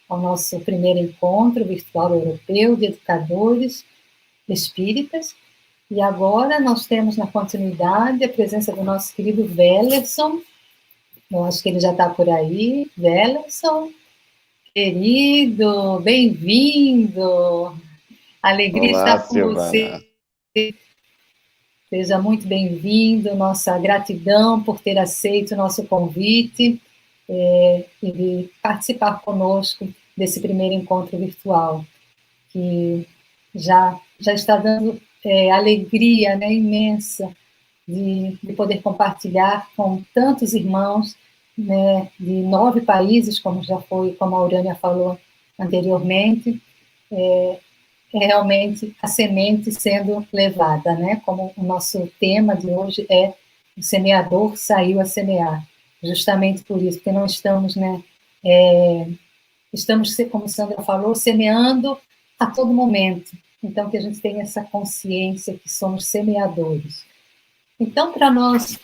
ao nosso primeiro encontro virtual europeu de educadores espíritas. E agora nós temos na continuidade a presença do nosso querido Wellerson. Eu acho que ele já está por aí. Wellerson, querido, bem-vindo. Alegria Olá, estar com Silvana. você. Seja muito bem-vindo. Nossa gratidão por ter aceito o nosso convite e participar conosco desse primeiro encontro virtual, que já está dando alegria, né, imensa de poder compartilhar com tantos irmãos, né, de 9 países, como já foi, como a Aurânia falou anteriormente, realmente a semente sendo levada, né, como o nosso tema de hoje é o semeador saiu a semear, justamente por isso, porque não estamos, né, estamos, como Sandra falou, semeando a todo momento, então que a gente tenha essa consciência que somos semeadores. Então, para nós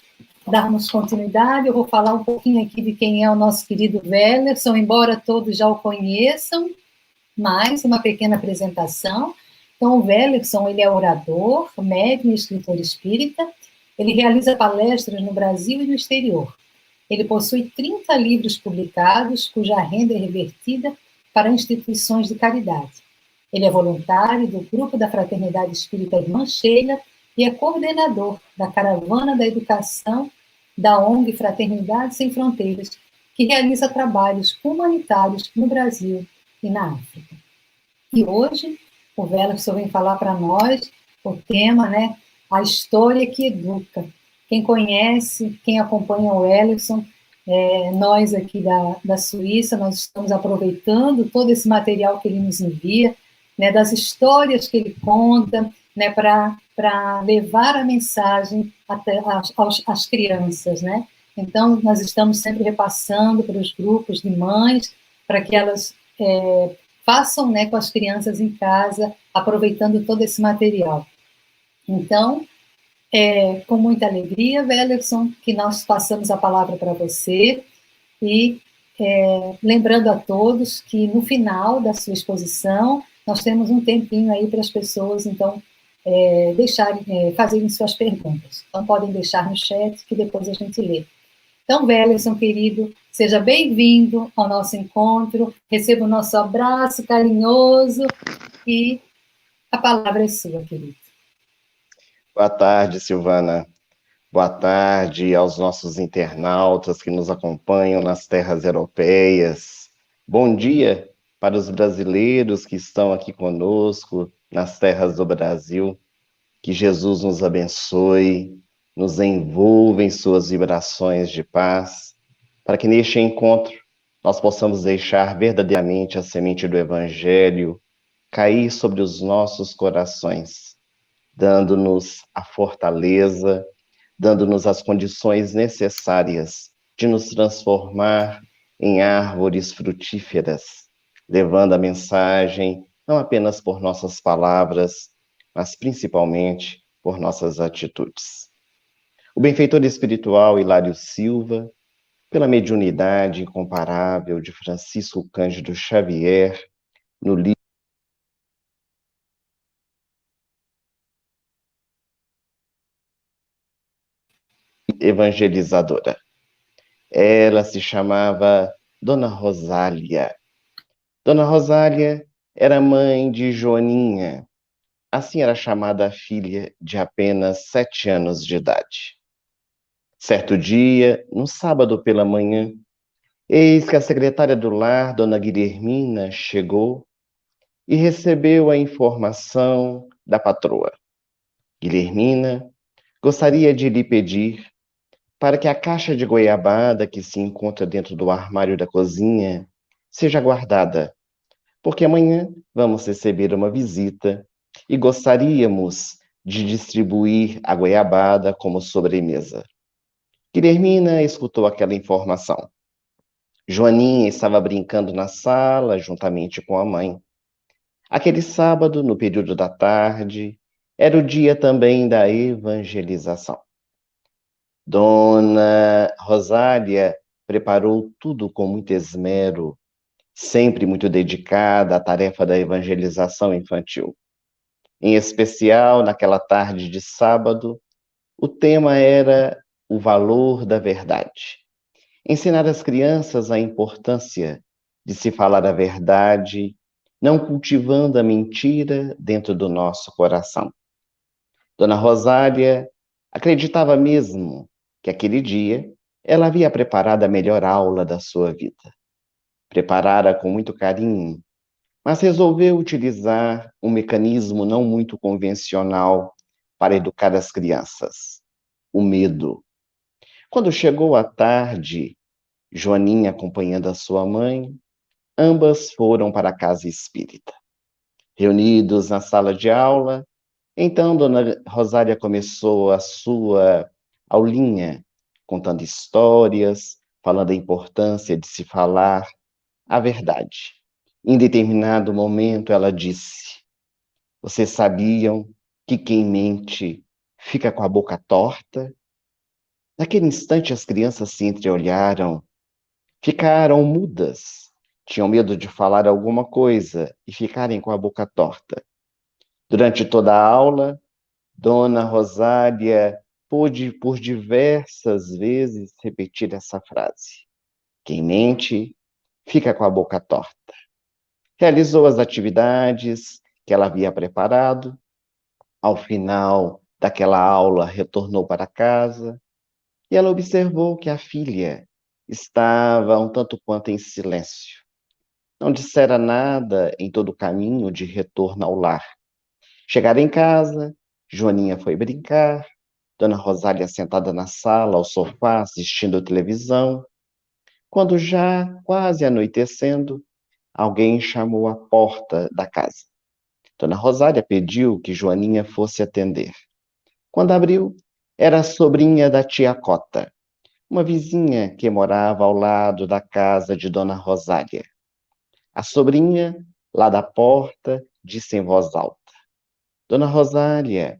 darmos continuidade, eu vou falar um pouquinho aqui de quem é o nosso querido Wellerson, embora todos já o conheçam, mais uma pequena apresentação. Então, o Wellerson, ele é orador, médium e escritor espírita, ele realiza palestras no Brasil e no exterior. Ele possui 30 livros publicados, cuja renda é revertida para instituições de caridade. Ele é voluntário do Grupo da Fraternidade Espírita Irmã Sheila e é coordenador da Caravana da Educação da ONG Fraternidade Sem Fronteiras, que realiza trabalhos humanitários no Brasil e na África. E hoje, o Wellerson vem falar para nós o tema, né, a história que educa. Quem conhece, quem acompanha o Wellerson, nós aqui da Suíça, nós estamos aproveitando todo esse material que ele nos envia, né, das histórias que ele conta, né, para levar a mensagem até às crianças, né? Então, nós estamos sempre repassando para os grupos de mães, para que elas façam, né, com as crianças em casa, aproveitando todo esse material. Então, com muita alegria, Wellerson, que nós passamos a palavra para você e lembrando a todos que no final da sua exposição nós temos um tempinho aí para as pessoas, então, fazerem suas perguntas. Então, podem deixar no chat que depois a gente lê. Então, Wellerson, querido, seja bem-vindo ao nosso encontro, receba o nosso abraço carinhoso e a palavra é sua, querido. Boa tarde, Silvana. Boa tarde aos nossos internautas que nos acompanham nas terras europeias. Bom dia para os brasileiros que estão aqui conosco nas terras do Brasil. Que Jesus nos abençoe, nos envolva em suas vibrações de paz, para que neste encontro nós possamos deixar verdadeiramente a semente do Evangelho cair sobre os nossos corações, dando-nos a fortaleza, dando-nos as condições necessárias de nos transformar em árvores frutíferas, levando a mensagem não apenas por nossas palavras, mas principalmente por nossas atitudes. O benfeitor espiritual Hilário Silva, pela mediunidade incomparável de Francisco Cândido Xavier, no livro Evangelizadora. Ela se chamava Dona Rosália. Dona Rosália era mãe de Joaninha, assim era chamada a filha de apenas 7 anos de idade. Certo dia, no sábado pela manhã, eis que a secretária do lar, Dona Guilhermina, chegou e recebeu a informação da patroa. Guilhermina gostaria de lhe pedir para que a caixa de goiabada que se encontra dentro do armário da cozinha seja guardada, porque amanhã vamos receber uma visita e gostaríamos de distribuir a goiabada como sobremesa. Guilhermina escutou aquela informação. Joaninha estava brincando na sala juntamente com a mãe. Aquele sábado, no período da tarde, era o dia também da evangelização. Dona Rosália preparou tudo com muito esmero, sempre muito dedicada à tarefa da evangelização infantil. Em especial, naquela tarde de sábado, o tema era o valor da verdade. Ensinar às crianças a importância de se falar a verdade, não cultivando a mentira dentro do nosso coração. Dona Rosália acreditava mesmo que aquele dia ela havia preparado a melhor aula da sua vida. Preparara com muito carinho, mas resolveu utilizar um mecanismo não muito convencional para educar as crianças: o medo. Quando chegou a tarde, Joaninha acompanhando a sua mãe, ambas foram para a casa espírita. Reunidos na sala de aula, então Dona Rosália começou a sua aulinha, contando histórias, falando da importância de se falar a verdade. Em determinado momento, ela disse: Vocês sabiam que quem mente fica com a boca torta? Naquele instante, as crianças se entreolharam, ficaram mudas, tinham medo de falar alguma coisa e ficarem com a boca torta. Durante toda a aula, Dona Rosália pôde por diversas vezes repetir essa frase: Quem mente fica com a boca torta. Realizou as atividades que ela havia preparado. Ao final daquela aula, retornou para casa e ela observou que a filha estava um tanto quanto em silêncio. Não dissera nada em todo o caminho de retorno ao lar. Chegada em casa, Joaninha foi brincar, Dona Rosália sentada na sala, ao sofá, assistindo televisão. Quando já quase anoitecendo, alguém chamou à porta da casa. Dona Rosália pediu que Joaninha fosse atender. Quando abriu, era a sobrinha da tia Cota, uma vizinha que morava ao lado da casa de Dona Rosália. A sobrinha, lá da porta, disse em voz alta: Dona Rosália,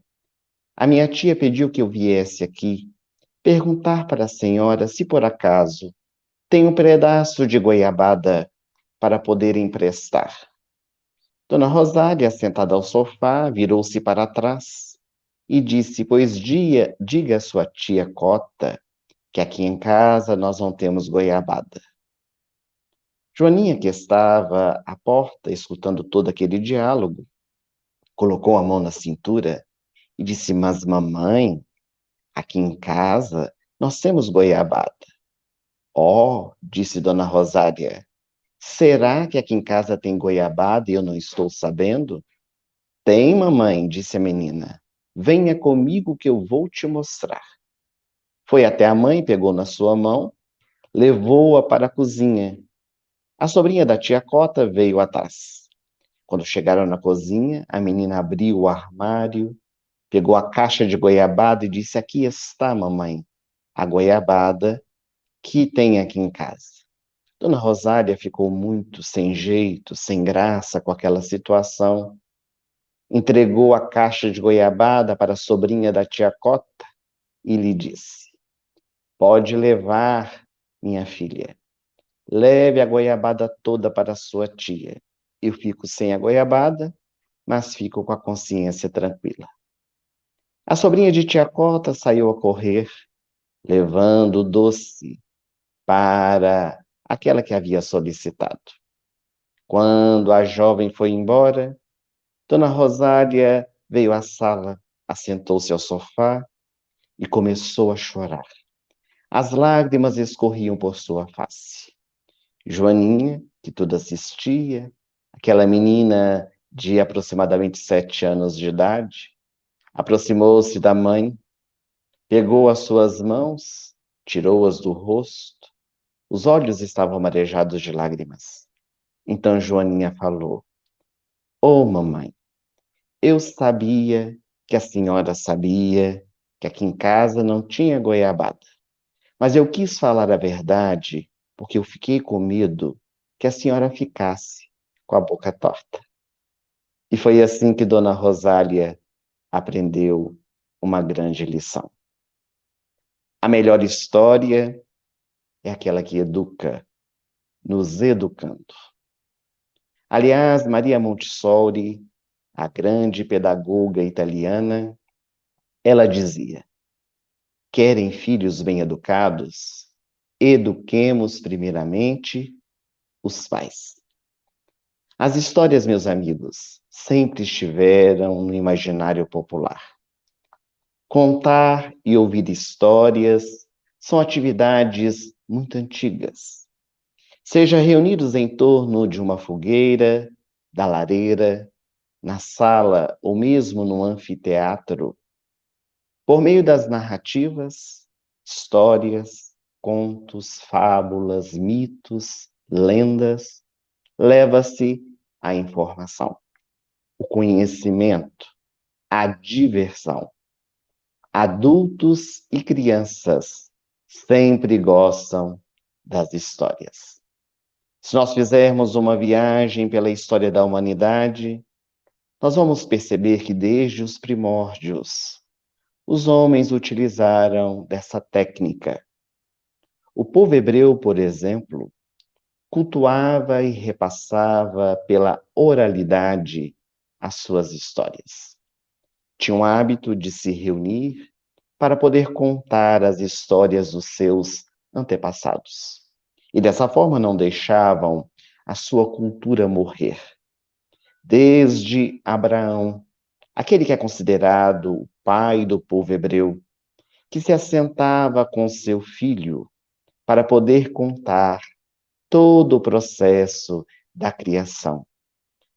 a minha tia pediu que eu viesse aqui perguntar para a senhora se por acaso tem um pedaço de goiabada para poder emprestar. Dona Rosália, sentada ao sofá, virou-se para trás e disse: Pois diga à sua tia Cota que aqui em casa nós não temos goiabada. Joaninha, que estava à porta, escutando todo aquele diálogo, colocou a mão na cintura e disse: Mas mamãe, aqui em casa nós temos goiabada. Oh, disse Dona Rosália, será que aqui em casa tem goiabada e eu não estou sabendo? Tem, mamãe, disse a menina. Venha comigo que eu vou te mostrar. Foi até a mãe, pegou na sua mão, levou-a para a cozinha. A sobrinha da tia Cota veio atrás. Quando chegaram na cozinha, a menina abriu o armário, pegou a caixa de goiabada e disse: Aqui está, mamãe, a goiabada que tem aqui em casa. Dona Rosália ficou muito sem jeito, sem graça com aquela situação. Entregou a caixa de goiabada para a sobrinha da tia Cota e lhe disse: Pode levar, minha filha. Leve a goiabada toda para sua tia. Eu fico sem a goiabada, mas fico com a consciência tranquila. A sobrinha de tia Cota saiu a correr, levando o doce para aquela que havia solicitado. Quando a jovem foi embora, Dona Rosália veio à sala, assentou-se ao sofá e começou a chorar. As lágrimas escorriam por sua face. Joaninha, que tudo assistia, aquela menina de aproximadamente 7 anos de idade, aproximou-se da mãe, pegou as suas mãos, tirou-as do rosto. Os olhos estavam marejados de lágrimas. Então Joaninha falou: Oh, mamãe, eu sabia que a senhora sabia que aqui em casa não tinha goiabada, mas eu quis falar a verdade porque eu fiquei com medo que a senhora ficasse com a boca torta. E foi assim que Dona Rosália aprendeu uma grande lição. A melhor história é aquela que educa, nos educando. Aliás, Maria Montessori, a grande pedagoga italiana, ela dizia: querem filhos bem educados? Eduquemos primeiramente os pais. As histórias, meus amigos, sempre estiveram no imaginário popular. Contar e ouvir histórias são atividades muito antigas. Seja reunidos em torno de uma fogueira, da lareira, na sala ou mesmo no anfiteatro, por meio das narrativas, histórias, contos, fábulas, mitos, lendas, leva-se a informação, o conhecimento, a diversão. Adultos e crianças sempre gostam das histórias. Se nós fizermos uma viagem pela história da humanidade, nós vamos perceber que desde os primórdios, os homens utilizaram dessa técnica. O povo hebreu, por exemplo, cultuava e repassava pela oralidade as suas histórias. Tinha o hábito de se reunir para poder contar as histórias dos seus antepassados. E dessa forma não deixavam a sua cultura morrer. Desde Abraão, aquele que é considerado o pai do povo hebreu, que se assentava com seu filho para poder contar todo o processo da criação,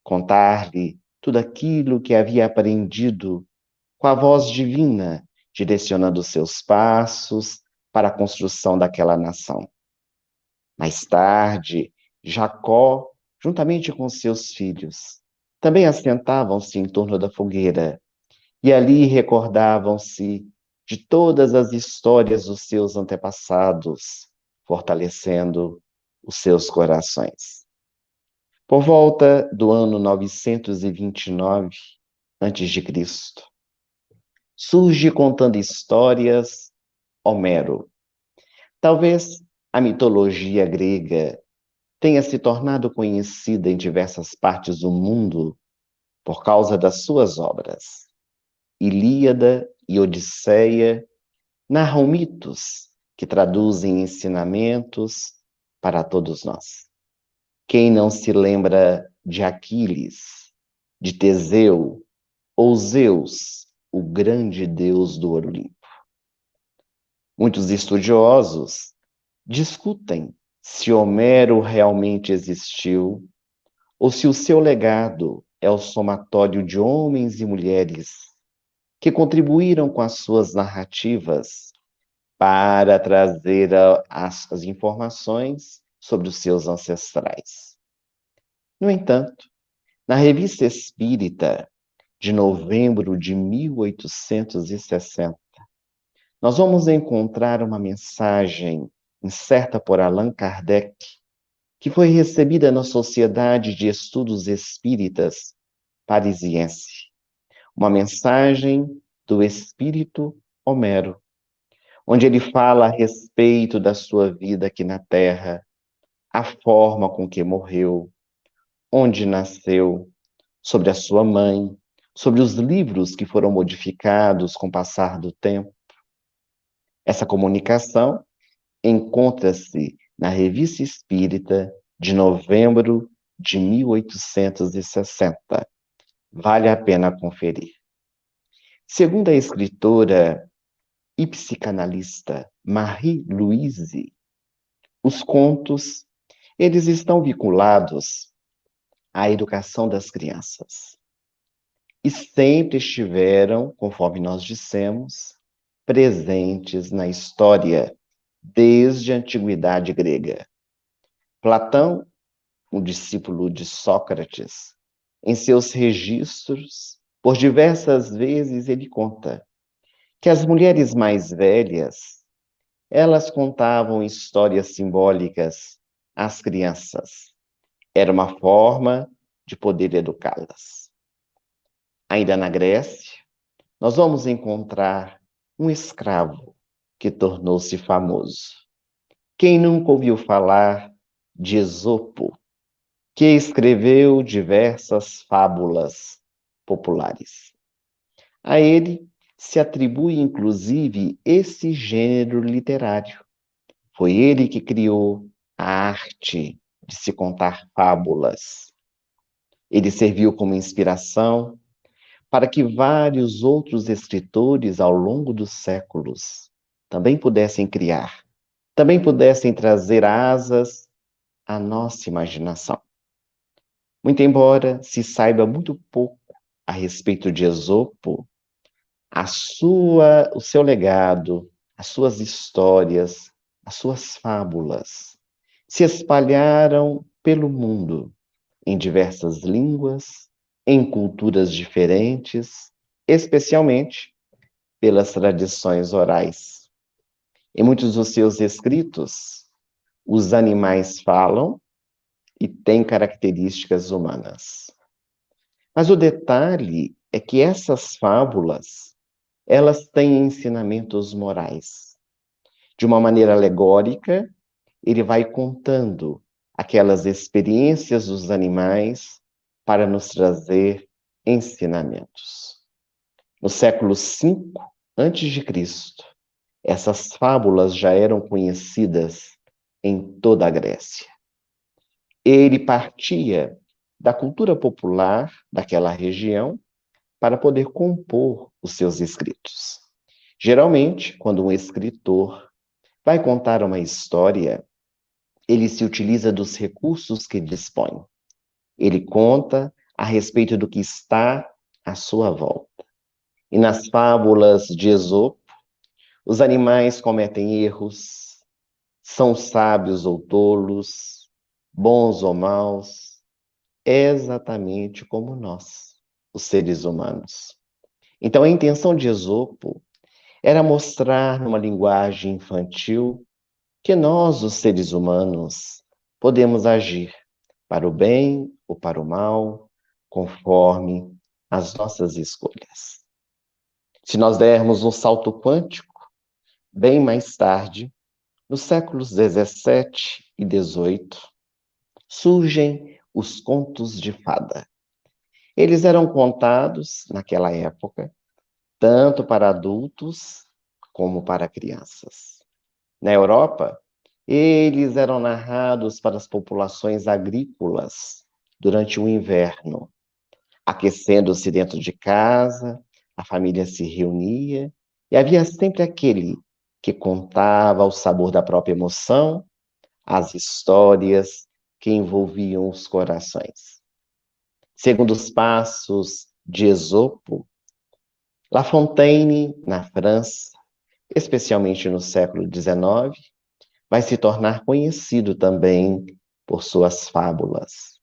contar-lhe tudo aquilo que havia aprendido com a voz divina, direcionando seus passos para a construção daquela nação. Mais tarde, Jacó, juntamente com seus filhos, também assentavam-se em torno da fogueira e ali recordavam-se de todas as histórias dos seus antepassados, fortalecendo os seus corações. Por volta do ano 929 a.C., surge contando histórias Homero. Talvez a mitologia grega tenha se tornado conhecida em diversas partes do mundo por causa das suas obras. Ilíada e Odisseia narram mitos que traduzem ensinamentos para todos nós. Quem não se lembra de Aquiles, de Teseu ou Zeus, o grande deus do Olimpo? Muitos estudiosos discutem se Homero realmente existiu ou se o seu legado é o somatório de homens e mulheres que contribuíram com as suas narrativas para trazer as informações sobre os seus ancestrais. No entanto, na Revista Espírita, de novembro de 1860, nós vamos encontrar uma mensagem incerta por Allan Kardec, que foi recebida na Sociedade de Estudos Espíritas Parisiense. Uma mensagem do Espírito Homero, onde ele fala a respeito da sua vida aqui na Terra, a forma com que morreu, onde nasceu, sobre a sua mãe, sobre os livros que foram modificados com o passar do tempo. Essa comunicação encontra-se na Revista Espírita de novembro de 1860. Vale a pena conferir. Segundo a escritora e psicanalista Marie-Louise, os contos, eles estão vinculados à educação das crianças. E sempre estiveram, conforme nós dissemos, presentes na história desde a antiguidade grega. Platão, um discípulo de Sócrates, em seus registros, por diversas vezes ele conta que as mulheres mais velhas, elas contavam histórias simbólicas às crianças. Era uma forma de poder educá-las. Ainda na Grécia, nós vamos encontrar um escravo que tornou-se famoso. Quem nunca ouviu falar de Esopo, que escreveu diversas fábulas populares. A ele se atribui, inclusive, esse gênero literário. Foi ele que criou a arte de se contar fábulas. Ele serviu como inspiração para que vários outros escritores, ao longo dos séculos, também pudessem criar, também pudessem trazer asas à nossa imaginação. Muito embora se saiba muito pouco a respeito de Esopo, o seu legado, as suas histórias, as suas fábulas se espalharam pelo mundo, em diversas línguas, em culturas diferentes, especialmente pelas tradições orais. Em muitos dos seus escritos, os animais falam e têm características humanas. Mas o detalhe é que essas fábulas, elas têm ensinamentos morais. De uma maneira alegórica, ele vai contando aquelas experiências dos animais para nos trazer ensinamentos. No século V a.C., essas fábulas já eram conhecidas em toda a Grécia. Ele partia da cultura popular daquela região para poder compor os seus escritos. Geralmente, quando um escritor vai contar uma história, ele se utiliza dos recursos que dispõe. Ele conta a respeito do que está à sua volta. E nas fábulas de Esopo, os animais cometem erros, são sábios ou tolos, bons ou maus, exatamente como nós, os seres humanos. Então, a intenção de Esopo era mostrar numa linguagem infantil que nós, os seres humanos, podemos agir para o bem ou para o mal, conforme as nossas escolhas. Se nós dermos um salto quântico, bem mais tarde, nos séculos 17 e 18, surgem os contos de fada. Eles eram contados, naquela época, tanto para adultos como para crianças. Na Europa, eles eram narrados para as populações agrícolas durante o inverno. Aquecendo-se dentro de casa, a família se reunia e havia sempre aquele que contava o sabor da própria emoção, as histórias que envolviam os corações. Segundo os passos de Esopo, La Fontaine, na França, especialmente no século XIX, vai se tornar conhecido também por suas fábulas.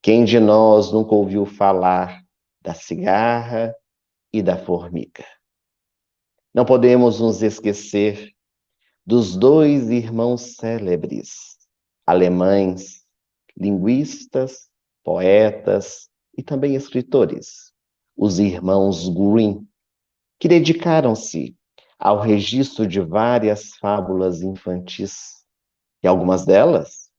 Quem de nós nunca ouviu falar da cigarra e da formiga? Não podemos nos esquecer dos dois irmãos célebres, alemães, linguistas, poetas e também escritores, os irmãos Grimm, que dedicaram-se ao registro de várias fábulas infantis, e algumas delas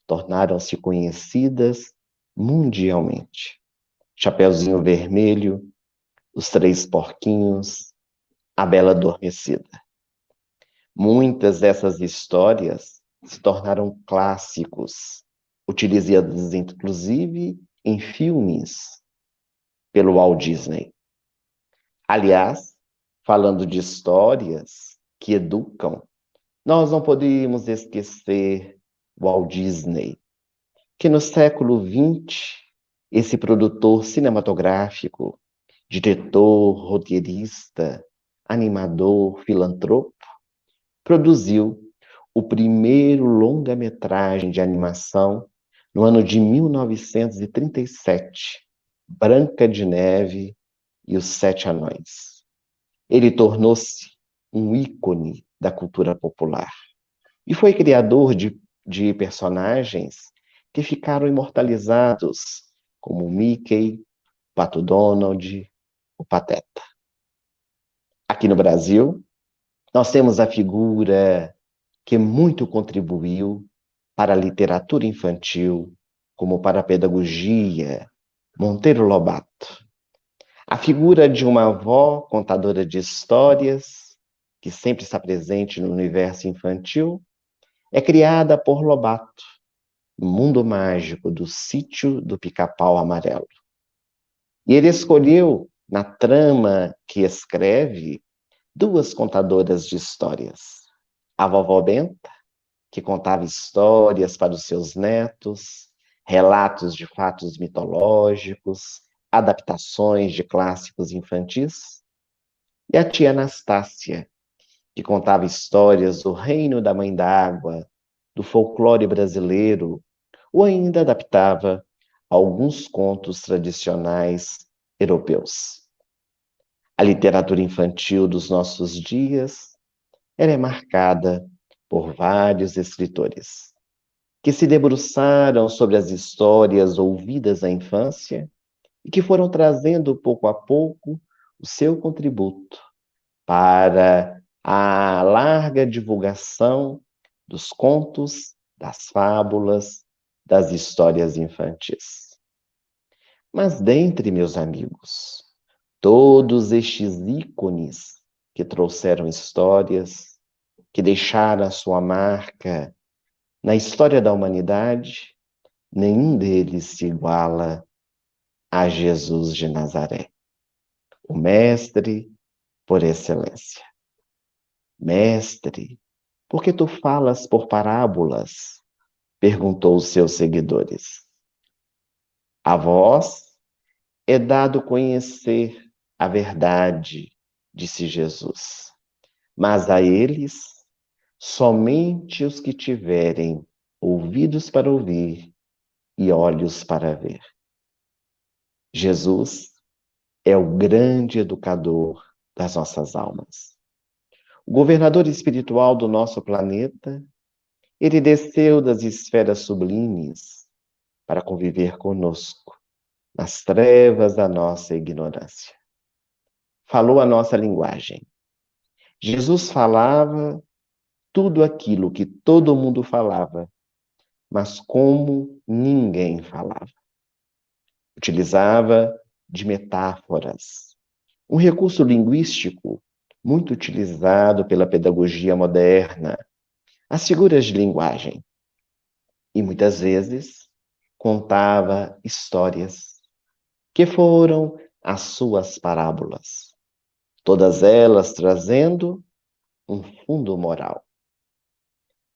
tornaram-se conhecidas mundialmente. Chapeuzinho Vermelho, Os Três Porquinhos, A Bela Adormecida. Muitas dessas histórias se tornaram clássicos, utilizados inclusive em filmes pelo Walt Disney. Aliás, falando de histórias que educam, nós não podemos esquecer Walt Disney, que no século XX, esse produtor cinematográfico, diretor, roteirista, animador, filantropo, produziu o primeiro longa-metragem de animação no ano de 1937, Branca de Neve e os Sete Anões. Ele tornou-se um ícone da cultura popular e foi criador de personagens que ficaram imortalizados, como o Mickey, o Pato Donald, o Pateta. Aqui no Brasil, nós temos a figura que muito contribuiu para a literatura infantil, como para a pedagogia, Monteiro Lobato. A figura de uma avó contadora de histórias, que sempre está presente no universo infantil, é criada por Lobato, no mundo mágico do Sítio do Pica-Pau Amarelo. E ele escolheu, na trama que escreve, duas contadoras de histórias. A vovó Benta, que contava histórias para os seus netos, relatos de fatos mitológicos, adaptações de clássicos infantis, e a tia Anastácia, que contava histórias do reino da Mãe d'Água, do folclore brasileiro, ou ainda adaptava alguns contos tradicionais europeus. A literatura infantil dos nossos dias, ela é marcada por vários escritores que se debruçaram sobre as histórias ouvidas na infância e que foram trazendo pouco a pouco o seu contributo para a larga divulgação dos contos, das fábulas, das histórias infantis. Mas dentre meus amigos, todos estes ícones que trouxeram histórias, que deixaram a sua marca na história da humanidade, nenhum deles se iguala a Jesus de Nazaré, o mestre por excelência. Mestre, por que tu falas por parábolas? Perguntou os seus seguidores. A vós é dado conhecer a verdade, disse Jesus, mas a eles, somente os que tiverem ouvidos para ouvir e olhos para ver. Jesus é o grande educador das nossas almas. O governador espiritual do nosso planeta, ele desceu das esferas sublimes para conviver conosco nas trevas da nossa ignorância. Falou a nossa linguagem. Jesus falava tudo aquilo que todo mundo falava, mas como ninguém falava. Utilizava de metáforas, um recurso linguístico muito utilizado pela pedagogia moderna, as figuras de linguagem. E muitas vezes contava histórias que foram as suas parábolas, todas elas trazendo um fundo moral.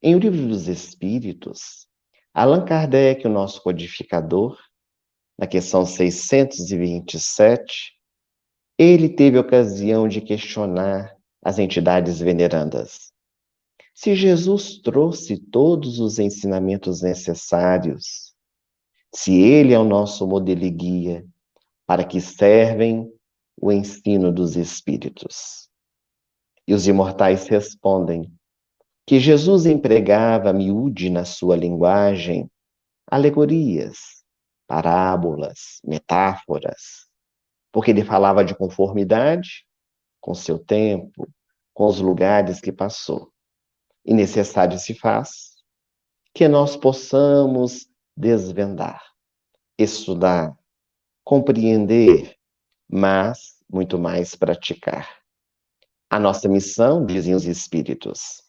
Em O Livro dos Espíritos, Allan Kardec, o nosso codificador, na questão 627, ele teve ocasião de questionar as entidades venerandas. Se Jesus trouxe todos os ensinamentos necessários, se ele é o nosso modelo e guia, para que servem o ensino dos Espíritos? E os imortais respondem que Jesus empregava a miúde na sua linguagem alegorias, parábolas, metáforas, porque ele falava de conformidade com seu tempo, com os lugares que passou. E necessário se faz que nós possamos desvendar, estudar, compreender, mas muito mais praticar. A nossa missão, dizem os Espíritos,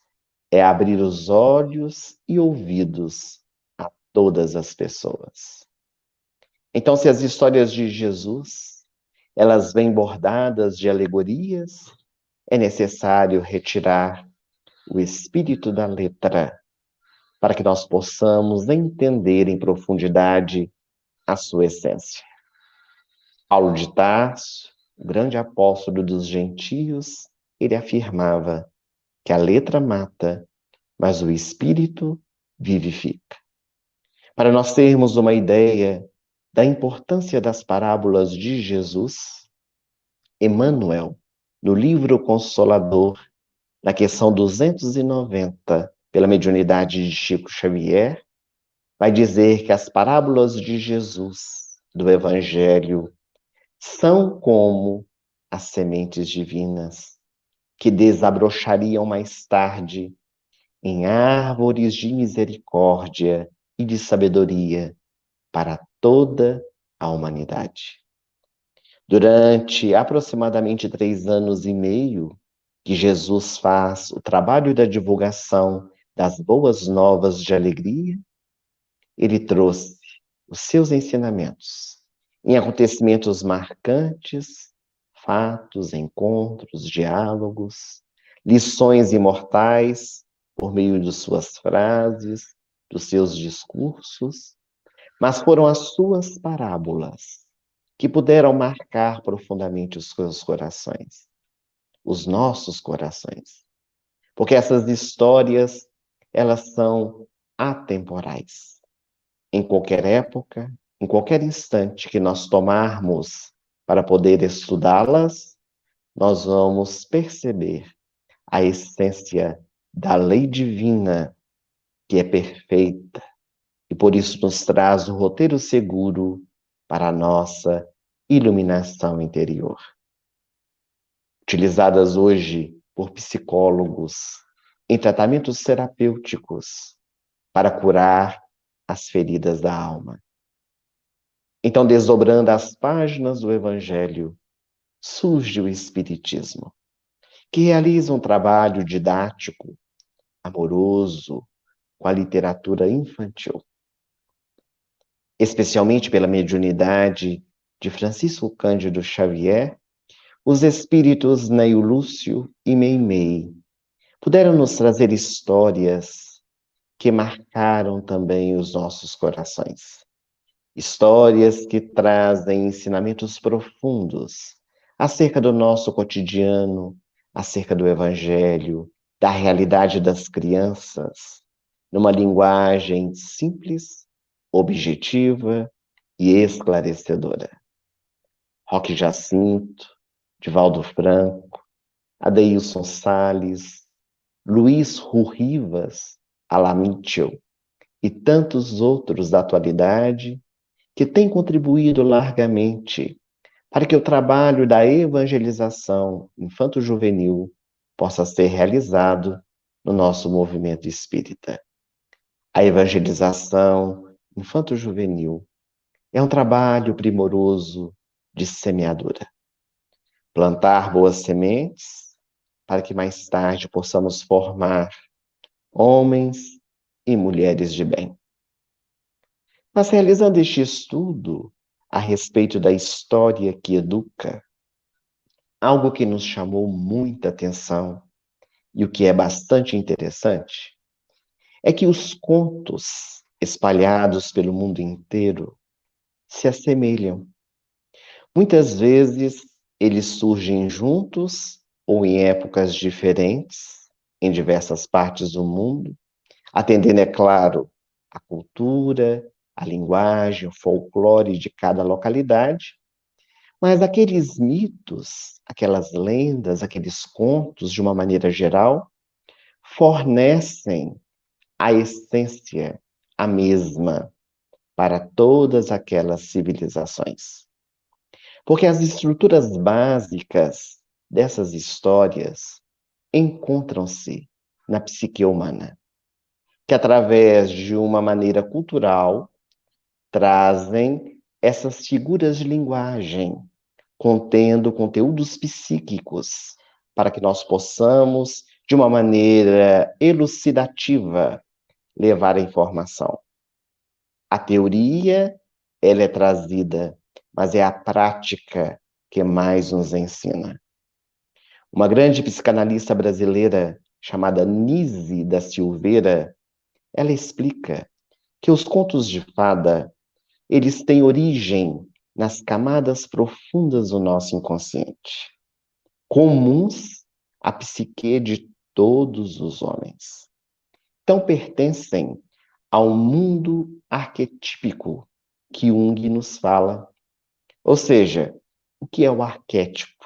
é abrir os olhos e ouvidos a todas as pessoas. Então, se as histórias de Jesus, elas vêm bordadas de alegorias, é necessário retirar o espírito da letra para que nós possamos entender em profundidade a sua essência. Paulo de Tarso, o grande apóstolo dos gentios, ele afirmava que a letra mata, mas o espírito vivifica. Para nós termos uma ideia da importância das parábolas de Jesus, Emmanuel, no livro Consolador, na questão 290, pela mediunidade de Chico Xavier, vai dizer que as parábolas de Jesus, do Evangelho, são como as sementes divinas que desabrochariam mais tarde em árvores de misericórdia e de sabedoria para toda a humanidade. Durante aproximadamente 3 anos e meio, que Jesus faz o trabalho da divulgação das boas novas de alegria, ele trouxe os seus ensinamentos em acontecimentos marcantes, fatos, encontros, diálogos, lições imortais por meio de suas frases, dos seus discursos, mas foram as suas parábolas que puderam marcar profundamente os seus corações, os nossos corações. Porque essas histórias, elas são atemporais. Em qualquer época, em qualquer instante que nós tomarmos para poder estudá-las, nós vamos perceber a essência da lei divina, que é perfeita, e por isso nos traz o roteiro seguro para a nossa iluminação interior. Utilizadas hoje por psicólogos em tratamentos terapêuticos para curar as feridas da alma. Então, desdobrando as páginas do Evangelho, surge o Espiritismo, que realiza um trabalho didático, amoroso, com a literatura infantil. Especialmente pela mediunidade de Francisco Cândido Xavier, os espíritos Neio Lúcio e Meimei puderam nos trazer histórias que marcaram também os nossos corações. Histórias que trazem ensinamentos profundos acerca do nosso cotidiano, acerca do Evangelho, da realidade das crianças, numa linguagem simples, objetiva e esclarecedora. Roque Jacinto, Divaldo Franco, Adeilson Sales, Luiz Rurrivas, Alá Mitchell e tantos outros da atualidade que têm contribuído largamente para que o trabalho da evangelização infanto-juvenil possa ser realizado no nosso movimento espírita. A evangelização infanto-juvenil é um trabalho primoroso de semeadura. Plantar boas sementes para que mais tarde possamos formar homens e mulheres de bem. Mas realizando este estudo a respeito da história que educa, algo que nos chamou muita atenção e o que é bastante interessante é que os contos espalhados pelo mundo inteiro se assemelham. Muitas vezes eles surgem juntos ou em épocas diferentes, em diversas partes do mundo, atendendo, é claro, a cultura, a linguagem, o folclore de cada localidade, mas aqueles mitos, aquelas lendas, aqueles contos, de uma maneira geral, fornecem a essência, a mesma, para todas aquelas civilizações. Porque as estruturas básicas dessas histórias encontram-se na psique humana, que através de uma maneira cultural trazem essas figuras de linguagem, contendo conteúdos psíquicos, para que nós possamos, de uma maneira elucidativa, levar a informação. A teoria, ela é trazida, mas é a prática que mais nos ensina. Uma grande psicanalista brasileira, chamada Nise da Silveira, ela explica que os contos de fada, eles têm origem nas camadas profundas do nosso inconsciente, comuns à psique de todos os homens. Então pertencem ao mundo arquetípico que Jung nos fala. Ou seja, o que é o arquétipo?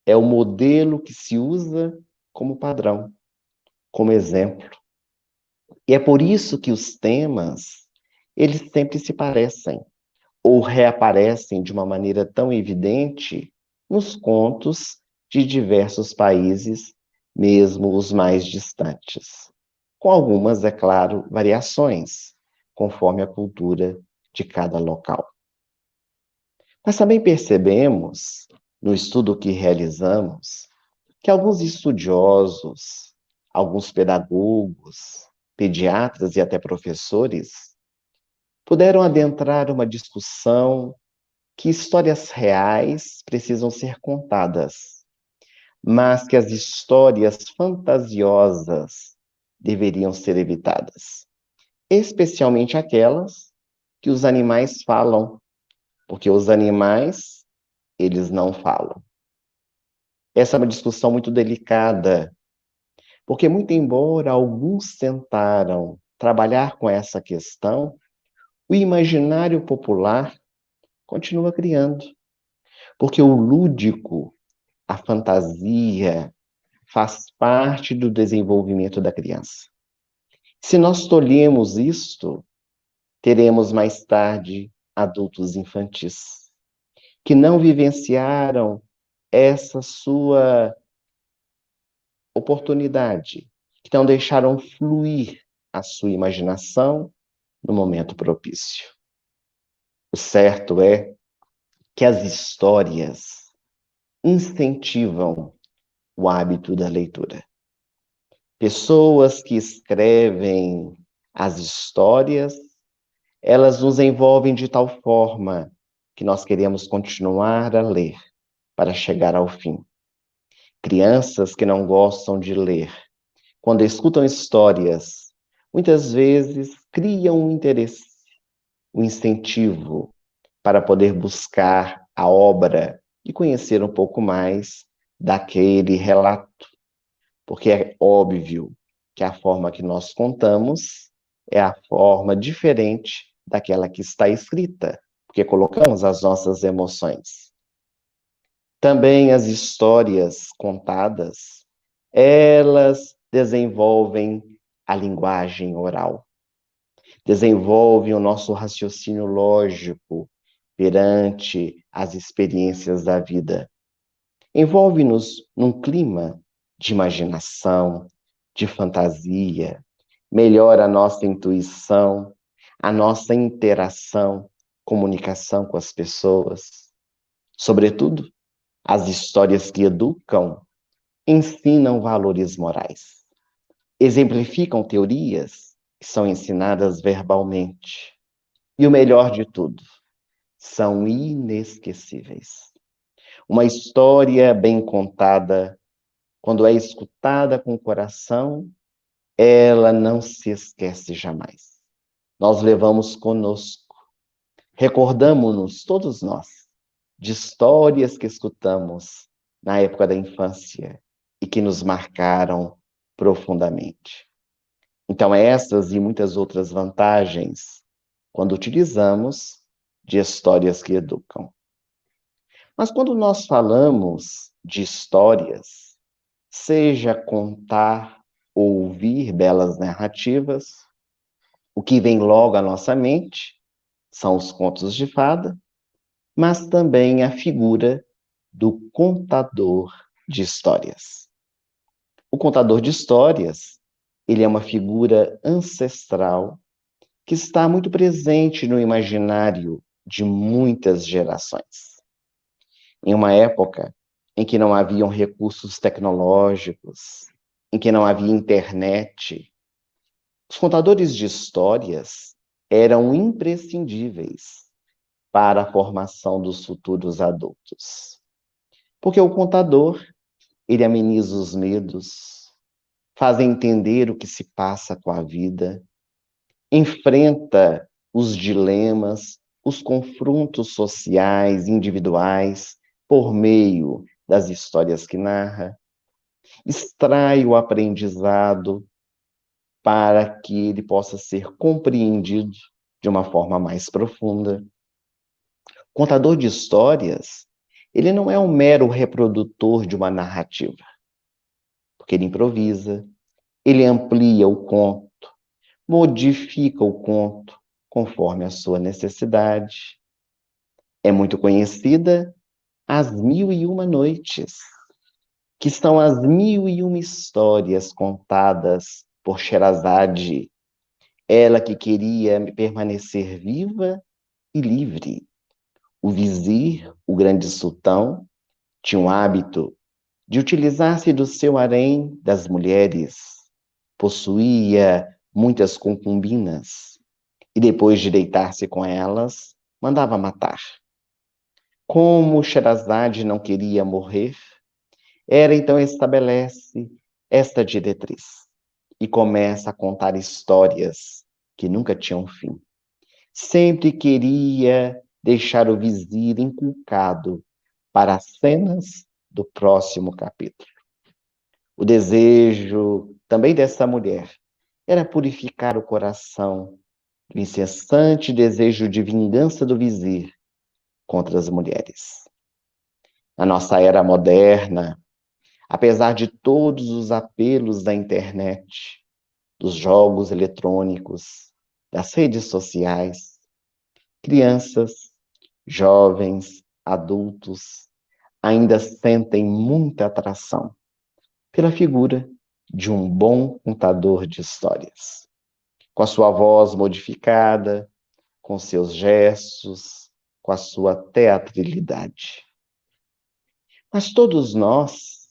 É o modelo que se usa como padrão, como exemplo. E é por isso que os temas, eles sempre se parecem, ou reaparecem de uma maneira tão evidente nos contos de diversos países, mesmo os mais distantes. Com algumas, é claro, variações, conforme a cultura de cada local. Mas também percebemos, no estudo que realizamos, que alguns estudiosos, alguns pedagogos, pediatras e até professores puderam adentrar uma discussão que histórias reais precisam ser contadas, mas que as histórias fantasiosas deveriam ser evitadas, especialmente aquelas que os animais falam, porque os animais, eles não falam. Essa é uma discussão muito delicada, porque muito embora alguns tentaram trabalhar com essa questão, o imaginário popular continua criando, porque o lúdico, a fantasia, faz parte do desenvolvimento da criança. Se nós tolhemos isto, teremos mais tarde adultos infantis, que não vivenciaram essa sua oportunidade, que não deixaram fluir a sua imaginação no momento propício. O certo é que as histórias incentivam o hábito da leitura. Pessoas que escrevem as histórias, elas nos envolvem de tal forma que nós queremos continuar a ler para chegar ao fim. Crianças que não gostam de ler, quando escutam histórias, muitas vezes criam um interesse, um incentivo para poder buscar a obra e conhecer um pouco mais daquele relato. Porque é óbvio que a forma que nós contamos é a forma diferente daquela que está escrita, porque colocamos as nossas emoções. Também as histórias contadas, elas desenvolvem a linguagem oral, desenvolvem o nosso raciocínio lógico perante as experiências da vida. Envolve-nos num clima de imaginação, de fantasia, melhora a nossa intuição, a nossa interação, comunicação com as pessoas. Sobretudo, as histórias que educam ensinam valores morais, exemplificam teorias que são ensinadas verbalmente. E o melhor de tudo, são inesquecíveis. Uma história bem contada, quando é escutada com o coração, ela não se esquece jamais. Nós levamos conosco, recordamos-nos, todos nós, de histórias que escutamos na época da infância e que nos marcaram profundamente. Então, essas e muitas outras vantagens, quando utilizamos de histórias que educam. Mas quando nós falamos de histórias, seja contar ou ouvir belas narrativas, o que vem logo à nossa mente são os contos de fada, mas também a figura do contador de histórias. O contador de histórias, ele é uma figura ancestral que está muito presente no imaginário de muitas gerações. Em uma época em que não haviam recursos tecnológicos, em que não havia internet, os contadores de histórias eram imprescindíveis para a formação dos futuros adultos. Porque o contador, ele ameniza os medos, faz entender o que se passa com a vida, enfrenta os dilemas, os confrontos sociais, individuais, por meio das histórias que narra, extrai o aprendizado para que ele possa ser compreendido de uma forma mais profunda. Contador de histórias, ele não é um mero reprodutor de uma narrativa, porque ele improvisa, ele amplia o conto, modifica o conto conforme a sua necessidade. É muito conhecida As Mil e Uma Noites, que são as 1001 histórias contadas por Sherazade, ela que queria permanecer viva e livre. O vizir, o grande sultão, tinha o hábito de utilizar-se do seu harém das mulheres. Possuía muitas concubinas e depois de deitar-se com elas, mandava matar. Como Sherazade não queria morrer, então estabelece esta diretriz e começa a contar histórias que nunca tinham fim. Sempre queria deixar o vizir inculcado para as cenas do próximo capítulo. O desejo também dessa mulher era purificar o coração do incessante desejo de vingança do vizir contra as mulheres. Na nossa era moderna, apesar de todos os apelos da internet, dos jogos eletrônicos, das redes sociais, crianças, jovens, adultos ainda sentem muita atração pela figura de um bom contador de histórias. Com a sua voz modificada, com seus gestos, com a sua teatralidade. Mas todos nós,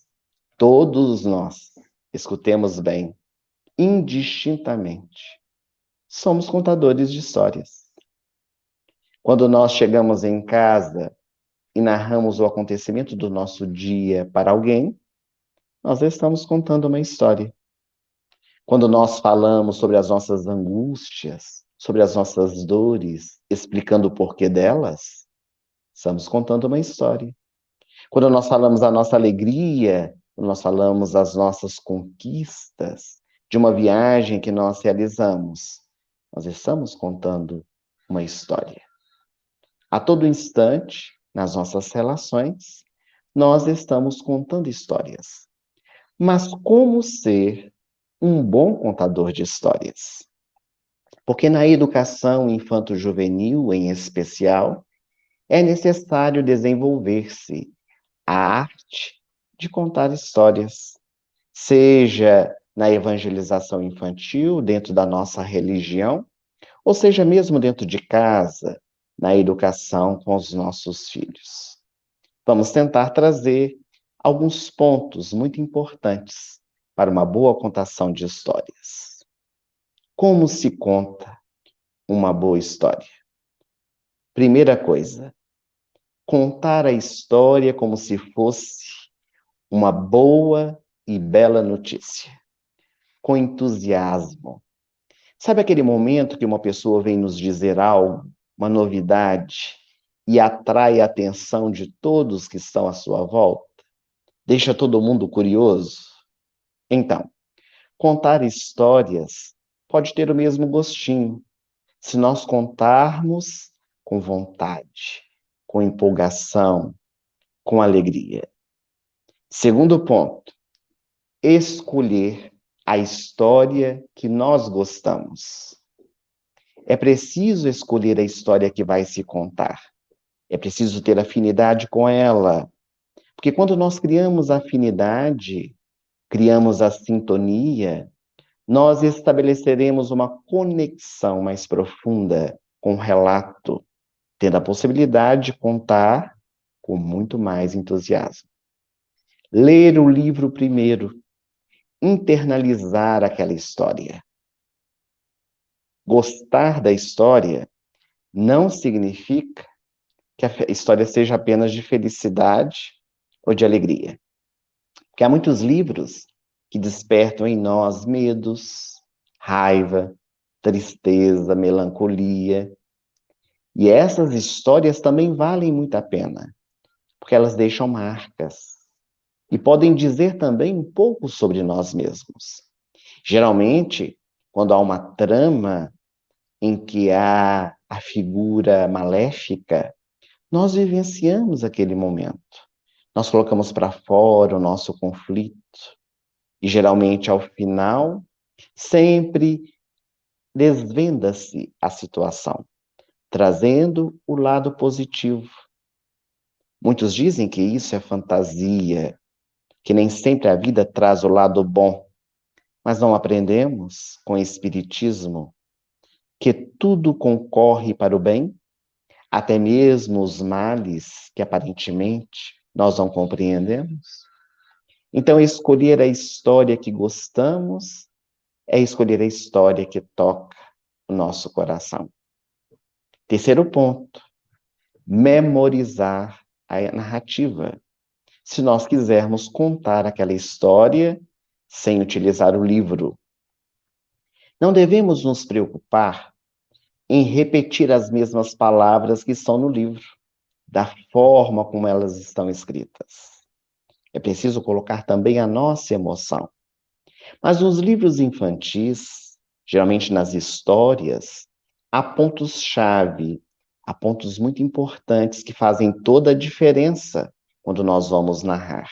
escutemos bem, indistintamente, somos contadores de histórias. Quando nós chegamos em casa e narramos o acontecimento do nosso dia para alguém, nós estamos contando uma história. Quando nós falamos sobre as nossas angústias, sobre as nossas dores, explicando o porquê delas, estamos contando uma história. Quando nós falamos a nossa alegria, quando nós falamos as nossas conquistas de uma viagem que nós realizamos, nós estamos contando uma história. A todo instante, nas nossas relações, nós estamos contando histórias. Mas como ser um bom contador de histórias? Porque na educação infanto-juvenil, em especial, é necessário desenvolver-se a arte de contar histórias, seja na evangelização infantil, dentro da nossa religião, ou seja mesmo dentro de casa, na educação com os nossos filhos. Vamos tentar trazer alguns pontos muito importantes para uma boa contação de histórias. Como se conta uma boa história? Primeira coisa, contar a história como se fosse uma boa e bela notícia, com entusiasmo. Sabe aquele momento que uma pessoa vem nos dizer algo, uma novidade, e atrai a atenção de todos que estão à sua volta? Deixa todo mundo curioso? Então, contar histórias pode ter o mesmo gostinho, se nós contarmos com vontade, com empolgação, com alegria. Segundo ponto, escolher a história que nós gostamos. É preciso escolher a história que vai se contar. É preciso ter afinidade com ela. Porque quando nós criamos afinidade, criamos a sintonia, nós estabeleceremos uma conexão mais profunda com o relato, tendo a possibilidade de contar com muito mais entusiasmo. Ler o livro primeiro, internalizar aquela história. Gostar da história não significa que a história seja apenas de felicidade ou de alegria. Porque há muitos livros que despertam em nós medos, raiva, tristeza, melancolia. E essas histórias também valem muito a pena, porque elas deixam marcas e podem dizer também um pouco sobre nós mesmos. Geralmente, quando há uma trama em que há a figura maléfica, nós vivenciamos aquele momento. Nós colocamos para fora o nosso conflito. E geralmente, ao final, sempre desvenda-se a situação, trazendo o lado positivo. Muitos dizem que isso é fantasia, que nem sempre a vida traz o lado bom. Mas não aprendemos com o Espiritismo que tudo concorre para o bem até mesmo os males que aparentemente nós não compreendemos. Então, escolher a história que gostamos é escolher a história que toca o nosso coração. Terceiro ponto, memorizar a narrativa. Se nós quisermos contar aquela história sem utilizar o livro, não devemos nos preocupar em repetir as mesmas palavras que estão no livro, da forma como elas estão escritas. É preciso colocar também a nossa emoção. Mas nos livros infantis, geralmente nas histórias, há pontos-chave, há pontos muito importantes que fazem toda a diferença quando nós vamos narrar.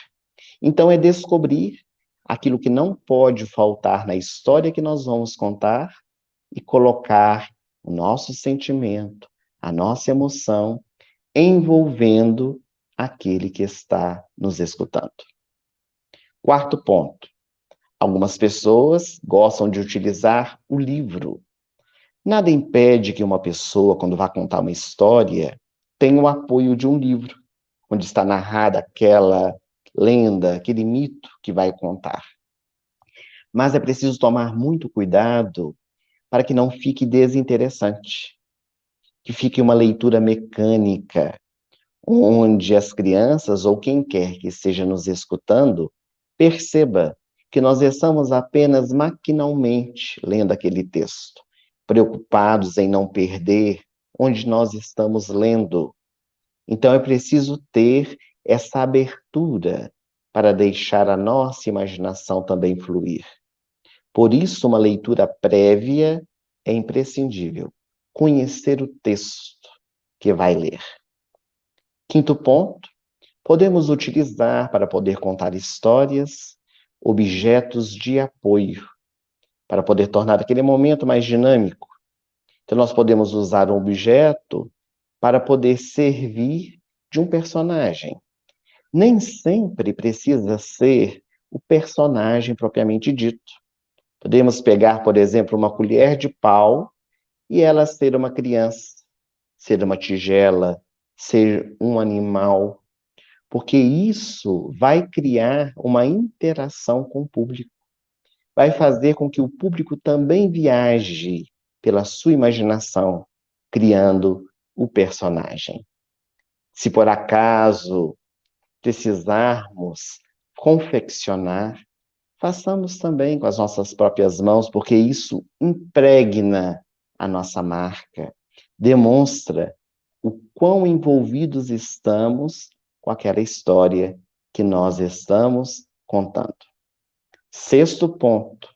Então, é descobrir aquilo que não pode faltar na história que nós vamos contar e colocar o nosso sentimento, a nossa emoção, envolvendo aquele que está nos escutando. Quarto ponto. Algumas pessoas gostam de utilizar o livro. Nada impede que uma pessoa, quando vai contar uma história, tenha o apoio de um livro, onde está narrada aquela lenda, aquele mito que vai contar. Mas é preciso tomar muito cuidado para que não fique desinteressante, que fique uma leitura mecânica, onde as crianças ou quem quer que esteja nos escutando perceba que nós estamos apenas maquinalmente lendo aquele texto, preocupados em não perder onde nós estamos lendo. Então é preciso ter essa abertura para deixar a nossa imaginação também fluir. Por isso, uma leitura prévia é imprescindível. Conhecer o texto que vai ler. Quinto ponto, podemos utilizar para poder contar histórias, objetos de apoio, para poder tornar aquele momento mais dinâmico. Então, nós podemos usar um objeto para poder servir de um personagem. Nem sempre precisa ser o personagem propriamente dito. Podemos pegar, por exemplo, uma colher de pau e ela ser uma criança, ser uma tigela, ser um animal, porque isso vai criar uma interação com o público. Vai fazer com que o público também viaje pela sua imaginação, criando o personagem. Se por acaso precisarmos confeccionar, façamos também com as nossas próprias mãos, porque isso impregna a nossa marca, demonstra o quão envolvidos estamos com aquela história que nós estamos contando. Sexto ponto,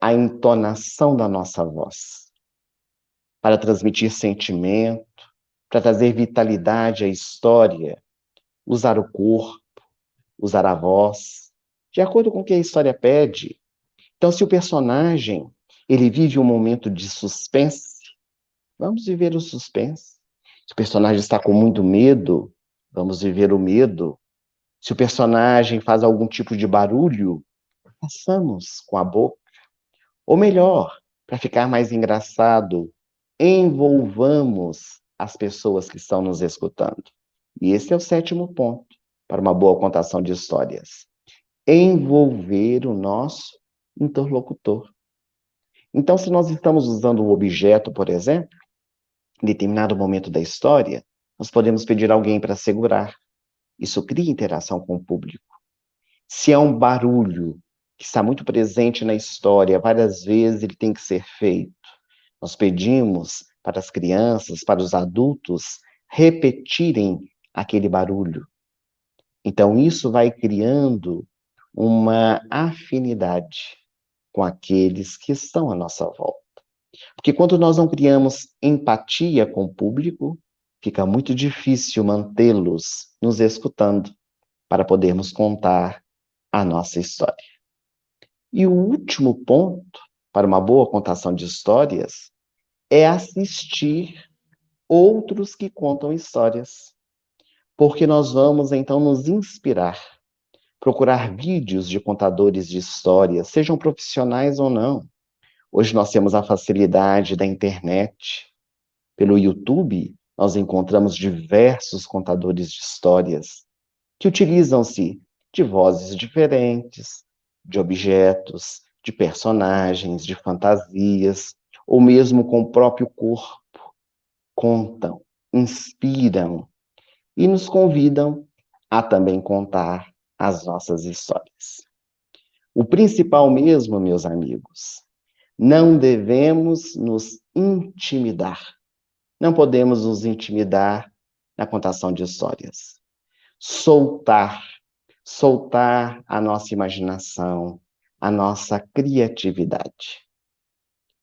a entonação da nossa voz. Para transmitir sentimento, para trazer vitalidade à história, usar o corpo, usar a voz, de acordo com o que a história pede. Então, se o personagem ele vive um momento de suspense, vamos viver o suspense. Se o personagem está com muito medo, vamos viver o medo. Se o personagem faz algum tipo de barulho, façamos com a boca. Ou melhor, para ficar mais engraçado, envolvamos as pessoas que estão nos escutando. E esse é o sétimo ponto para uma boa contação de histórias. Envolver o nosso interlocutor. Então, se nós estamos usando um objeto, por exemplo, em determinado momento da história, nós podemos pedir alguém para segurar. Isso cria interação com o público. Se é um barulho que está muito presente na história, várias vezes ele tem que ser feito. Nós pedimos para as crianças, para os adultos, repetirem aquele barulho. Então, isso vai criando uma afinidade com aqueles que estão à nossa volta. Porque quando nós não criamos empatia com o público, fica muito difícil mantê-los nos escutando para podermos contar a nossa história. E o último ponto para uma boa contação de histórias é assistir outros que contam histórias. Porque nós vamos, então, nos inspirar, procurar vídeos de contadores de histórias, sejam profissionais ou não. Hoje nós temos a facilidade da internet. Pelo YouTube, nós encontramos diversos contadores de histórias que utilizam-se de vozes diferentes, de objetos, de personagens, de fantasias, ou mesmo com o próprio corpo. Contam, inspiram e nos convidam a também contar as nossas histórias. O principal mesmo, meus amigos, não devemos nos intimidar. Não podemos nos intimidar na contação de histórias. Soltar a nossa imaginação, a nossa criatividade.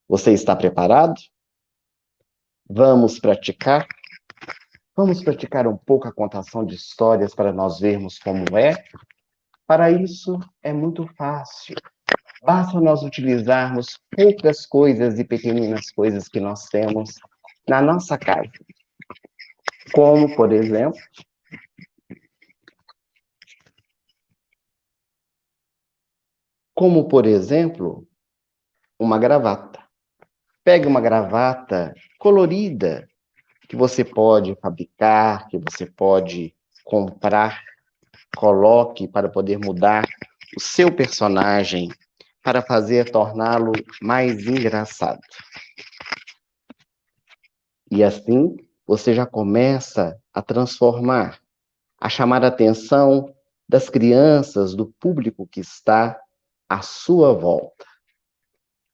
Você está preparado? Vamos praticar? Vamos praticar um pouco a contação de histórias para nós vermos como é? Para isso, é muito fácil. Basta nós utilizarmos poucas coisas e pequeninas coisas que nós temos na nossa casa. Como, por exemplo, uma gravata. Pegue uma gravata colorida que você pode fabricar, que você pode comprar, coloque para poder mudar o seu personagem, para torná-lo mais engraçado. E assim, você já começa a transformar, a chamar a atenção das crianças, do público que está à sua volta.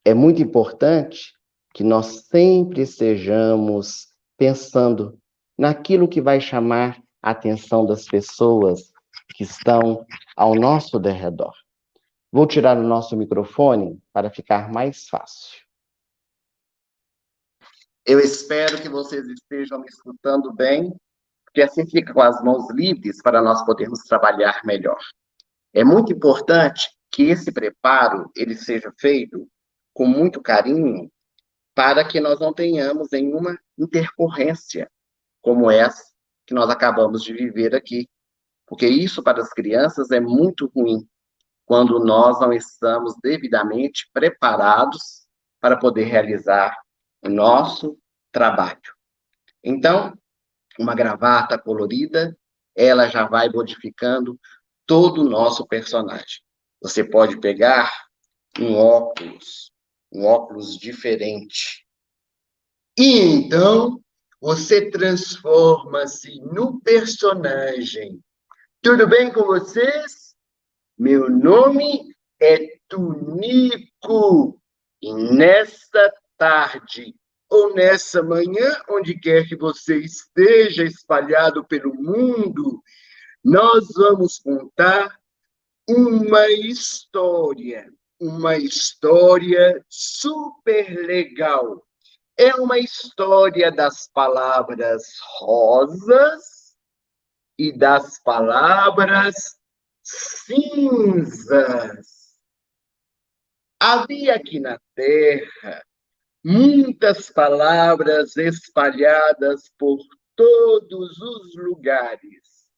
É muito importante que nós sempre estejamos pensando naquilo que vai chamar a atenção das pessoas que estão ao nosso derredor. Vou tirar o nosso microfone para ficar mais fácil. Eu espero que vocês estejam me escutando bem, porque assim fica com as mãos livres para nós podermos trabalhar melhor. É muito importante que esse preparo ele seja feito com muito carinho, para que nós não tenhamos nenhuma intercorrência como essa que nós acabamos de viver aqui. Porque isso para as crianças é muito ruim, quando nós não estamos devidamente preparados para poder realizar o nosso trabalho. Então, uma gravata colorida, ela já vai modificando todo o nosso personagem. Você pode pegar um óculos diferente. E então, você transforma-se no personagem. Tudo bem com vocês? Meu nome é Tunico. E nesta tarde, ou nessa manhã, onde quer que você esteja espalhado pelo mundo, nós vamos contar uma história super legal. É uma história das palavras rosas e das palavras cinzas. Havia aqui na Terra muitas palavras espalhadas por todos os lugares.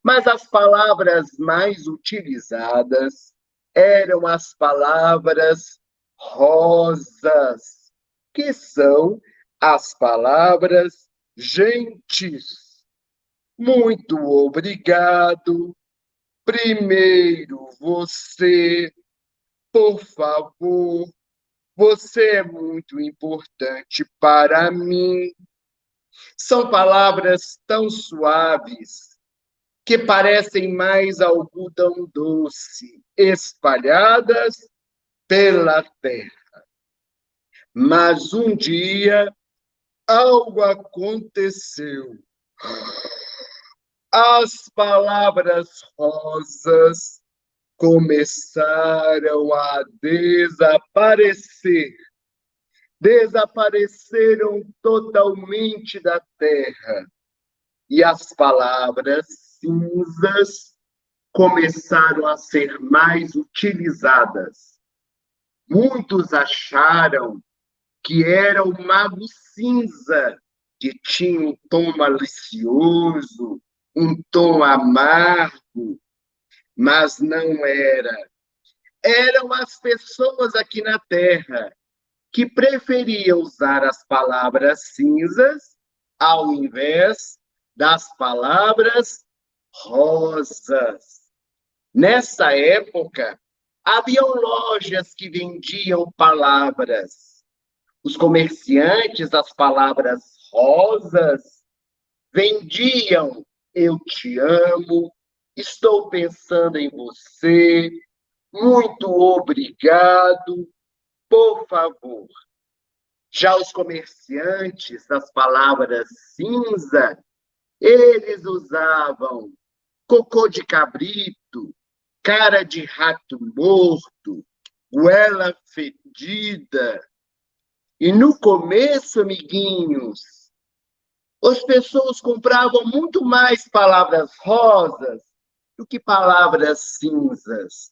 Mas as palavras mais utilizadas eram as palavras rosas, que são as palavras gentes. Muito obrigado. Primeiro você, por favor. Você é muito importante para mim. São palavras tão suaves que parecem mais algodão doce, espalhadas pela terra. Mas um dia, algo aconteceu. As palavras rosas começaram a desaparecer. Desapareceram totalmente da terra. E as palavras cinzas começaram a ser mais utilizadas. Muitos acharam que era o mago cinza, que tinha um tom malicioso, um tom amargo, mas não era. Eram as pessoas aqui na Terra que preferiam usar as palavras cinzas ao invés das palavras rosas. Nessa época, haviam lojas que vendiam palavras. Os comerciantes das palavras rosas vendiam eu te amo, estou pensando em você, muito obrigado, por favor. Já os comerciantes das palavras cinza, eles usavam cocô de cabrito, cara de rato morto, goela fedida. E no começo, amiguinhos, as pessoas compravam muito mais palavras rosas do que palavras cinzas.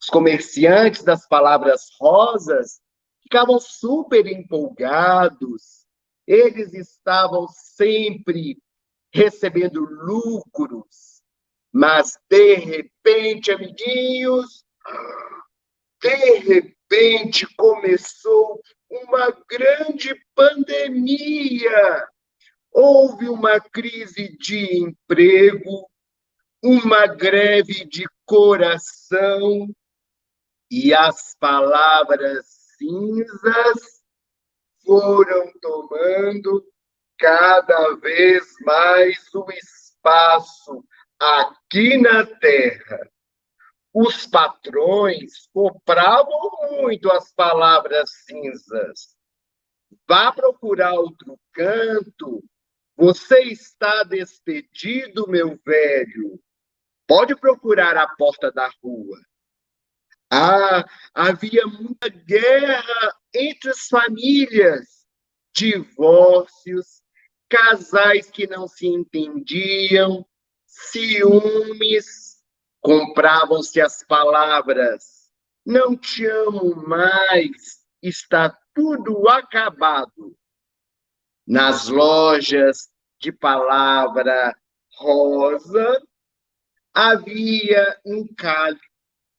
Os comerciantes das palavras rosas ficavam super empolgados. Eles estavam sempre recebendo lucros. Mas, de repente, amiguinhos, de repente começou uma grande pandemia. Houve uma crise de emprego, uma greve de coração, e as palavras cinzas foram tomando cada vez mais o espaço aqui na Terra. Os patrões compravam muito as palavras cinzas. Vá procurar outro canto. Você está despedido, meu velho. Pode procurar a porta da rua. Havia muita guerra entre as famílias, divórcios, casais que não se entendiam, ciúmes. Compravam-se as palavras não te amo mais, está tudo acabado. Nas lojas de palavra rosa, havia encalhe.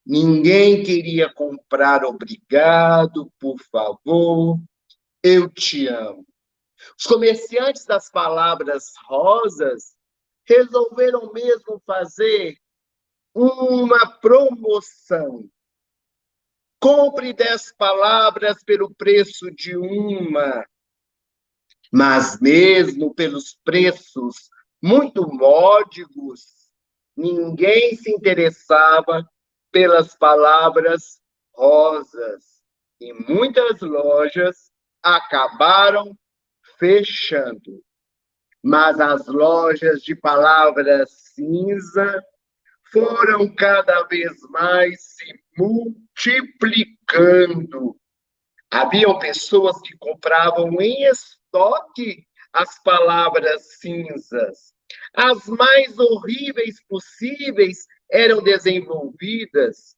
Ninguém queria comprar obrigado, por favor, eu te amo. Os comerciantes das palavras rosas resolveram mesmo fazer uma promoção. Compre 10 palavras pelo preço de uma. Mas mesmo pelos preços muito módicos, ninguém se interessava pelas palavras rosas. E muitas lojas acabaram fechando. Mas as lojas de palavras cinza foram cada vez mais se multiplicando. Haviam pessoas que compravam em estoque as palavras cinzas. As mais horríveis possíveis eram desenvolvidas.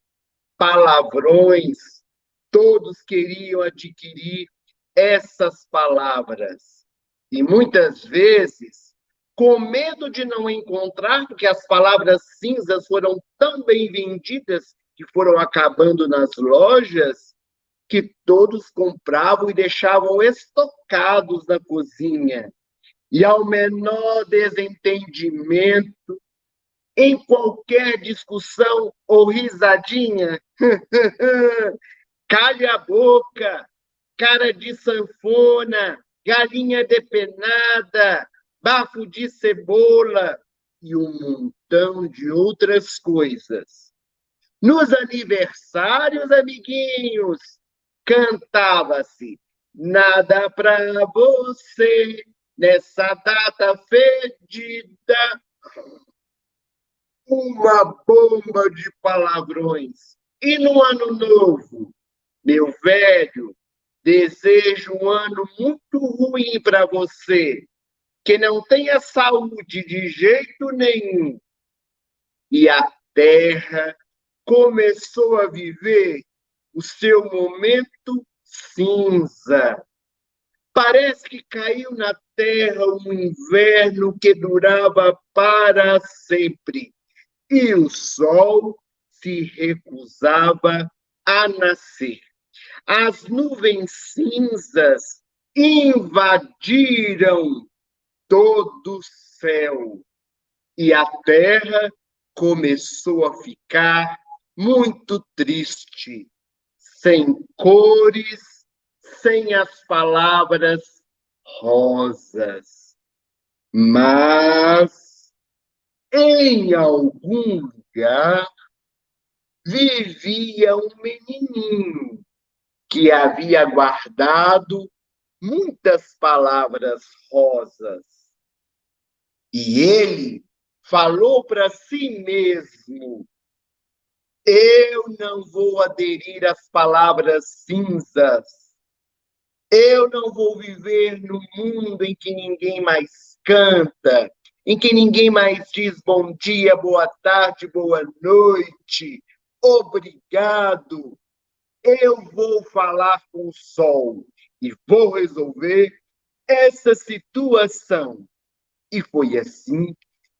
Palavrões, todos queriam adquirir essas palavras. E muitas vezes, com medo de não encontrar, porque as palavras cinzas foram tão bem vendidas que foram acabando nas lojas, que todos compravam e deixavam estocados na cozinha. E ao menor desentendimento, em qualquer discussão ou risadinha, calha a boca, cara de sanfona, galinha depenada, bafo de cebola e um montão de outras coisas. Nos aniversários, amiguinhos, cantava-se nada pra você nessa data fedida. Uma bomba de palavrões. E no ano novo, meu velho, desejo um ano muito ruim para você, que não tenha saúde de jeito nenhum. E a Terra começou a viver o seu momento cinza. Parece que caiu na Terra um inverno que durava para sempre. E o sol se recusava a nascer. As nuvens cinzas invadiram todo o céu. E a terra começou a ficar muito triste, sem cores, sem as palavras rosas. Mas, em algum lugar, vivia um menininho que havia guardado muitas palavras rosas. E ele falou para si mesmo: eu não vou aderir às palavras cinzas. Eu não vou viver no mundo em que ninguém mais canta, em que ninguém mais diz bom dia, boa tarde, boa noite, obrigado. Eu vou falar com o sol e vou resolver essa situação. E foi assim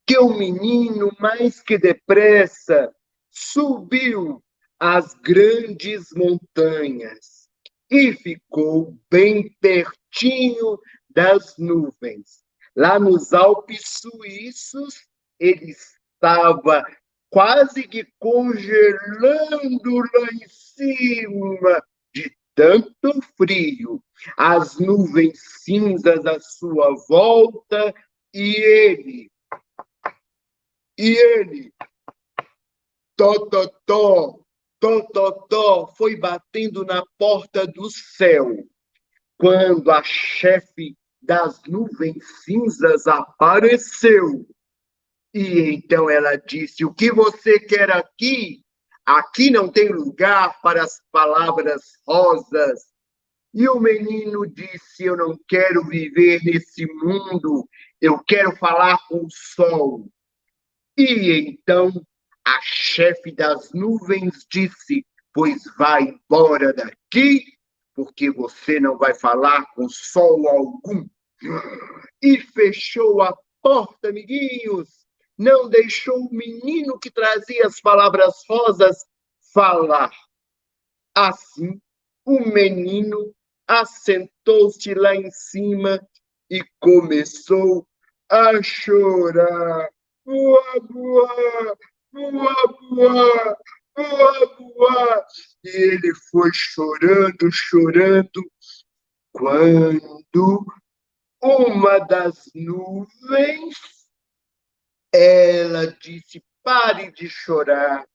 que o menino, mais que depressa, subiu as grandes montanhas e ficou bem pertinho das nuvens. Lá nos Alpes suíços, ele estava quase que congelando lá em cima, de tanto frio. As nuvens cinzas à sua volta e ele, tototó, tototó, foi batendo na porta do céu. Quando a chefe das nuvens cinzas apareceu. E então ela disse: o que você quer aqui? Aqui não tem lugar para as palavras rosas. E o menino disse: eu não quero viver nesse mundo, eu quero falar com o sol. E então a chefe das nuvens disse: pois vai embora daqui, porque você não vai falar com sol algum. E fechou a porta, amiguinhos. Não deixou o menino que trazia as palavras rosas falar. Assim, o menino assentou-se lá em cima e começou a chorar. Boa, boa, boa, boa, boa, boa. E ele foi chorando, chorando, quando uma das nuvens, ela disse: pare de chorar.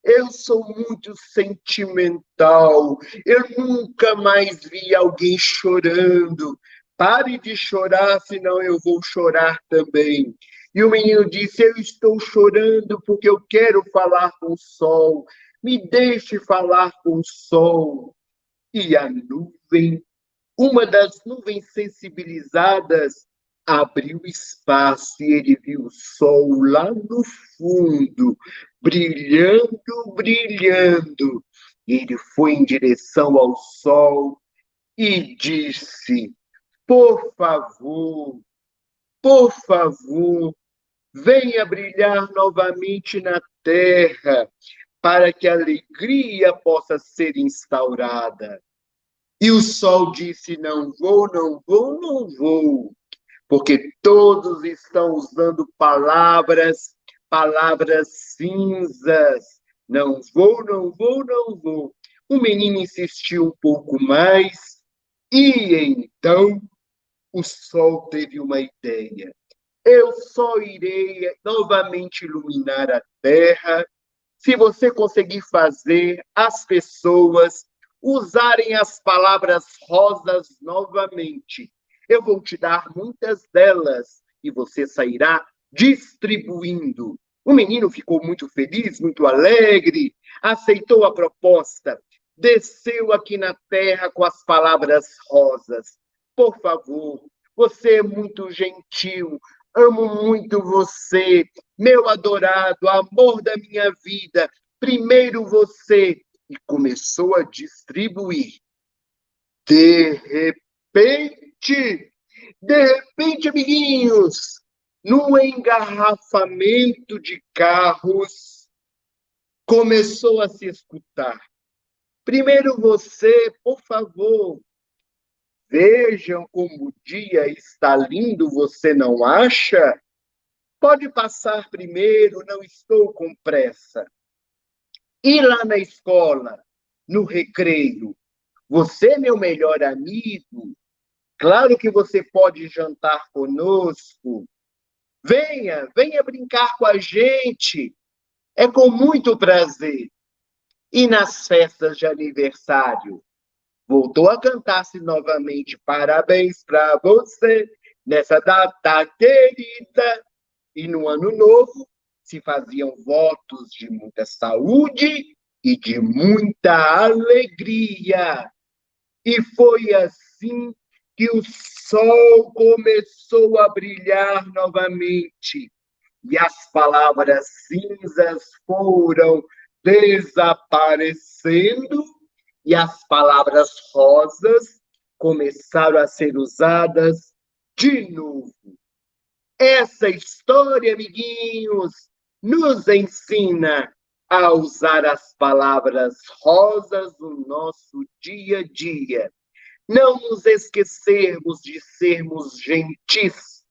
Eu sou muito sentimental. Eu nunca mais vi alguém chorando. Pare de chorar, senão eu vou chorar também. E o menino disse: eu estou chorando porque eu quero falar com o sol. Me deixe falar com o sol. E a nuvem, uma das nuvens sensibilizadas, abriu espaço e ele viu o sol lá no fundo, brilhando, brilhando. Ele foi em direção ao sol e disse: por favor, venha brilhar novamente na terra, para que a alegria possa ser instaurada. E o sol disse: não vou, não vou, não vou, porque todos estão usando palavras cinzas. Não vou, não vou, não vou. O menino insistiu um pouco mais e então o sol teve uma ideia. Eu só irei novamente iluminar a terra se você conseguir fazer as pessoas usarem as palavras rosas novamente. Eu vou te dar muitas delas e você sairá distribuindo. O menino ficou muito feliz, muito alegre, aceitou a proposta, desceu aqui na terra com as palavras rosas. Por favor, você é muito gentil, amo muito você, meu adorado, amor da minha vida, primeiro você. E começou a distribuir. De repente, amiguinhos, num engarrafamento de carros, começou a se escutar: primeiro você, por favor, Vejam como o dia está lindo, você não acha? Pode passar primeiro, não estou com pressa. E lá na escola, no recreio, você, meu melhor amigo, claro que você pode jantar conosco. Venha, venha brincar com a gente. É com muito prazer. E nas festas de aniversário? Voltou a cantar-se novamente. Parabéns para você nessa data querida. E no ano novo se faziam votos de muita saúde e de muita alegria. E foi assim que o sol começou a brilhar novamente. E as palavras cinzas foram desaparecendo e as palavras rosas começaram a ser usadas de novo. Essa história, amiguinhos, nos ensina a usar as palavras rosas no nosso dia a dia. Não nos esquecermos de sermos gentis,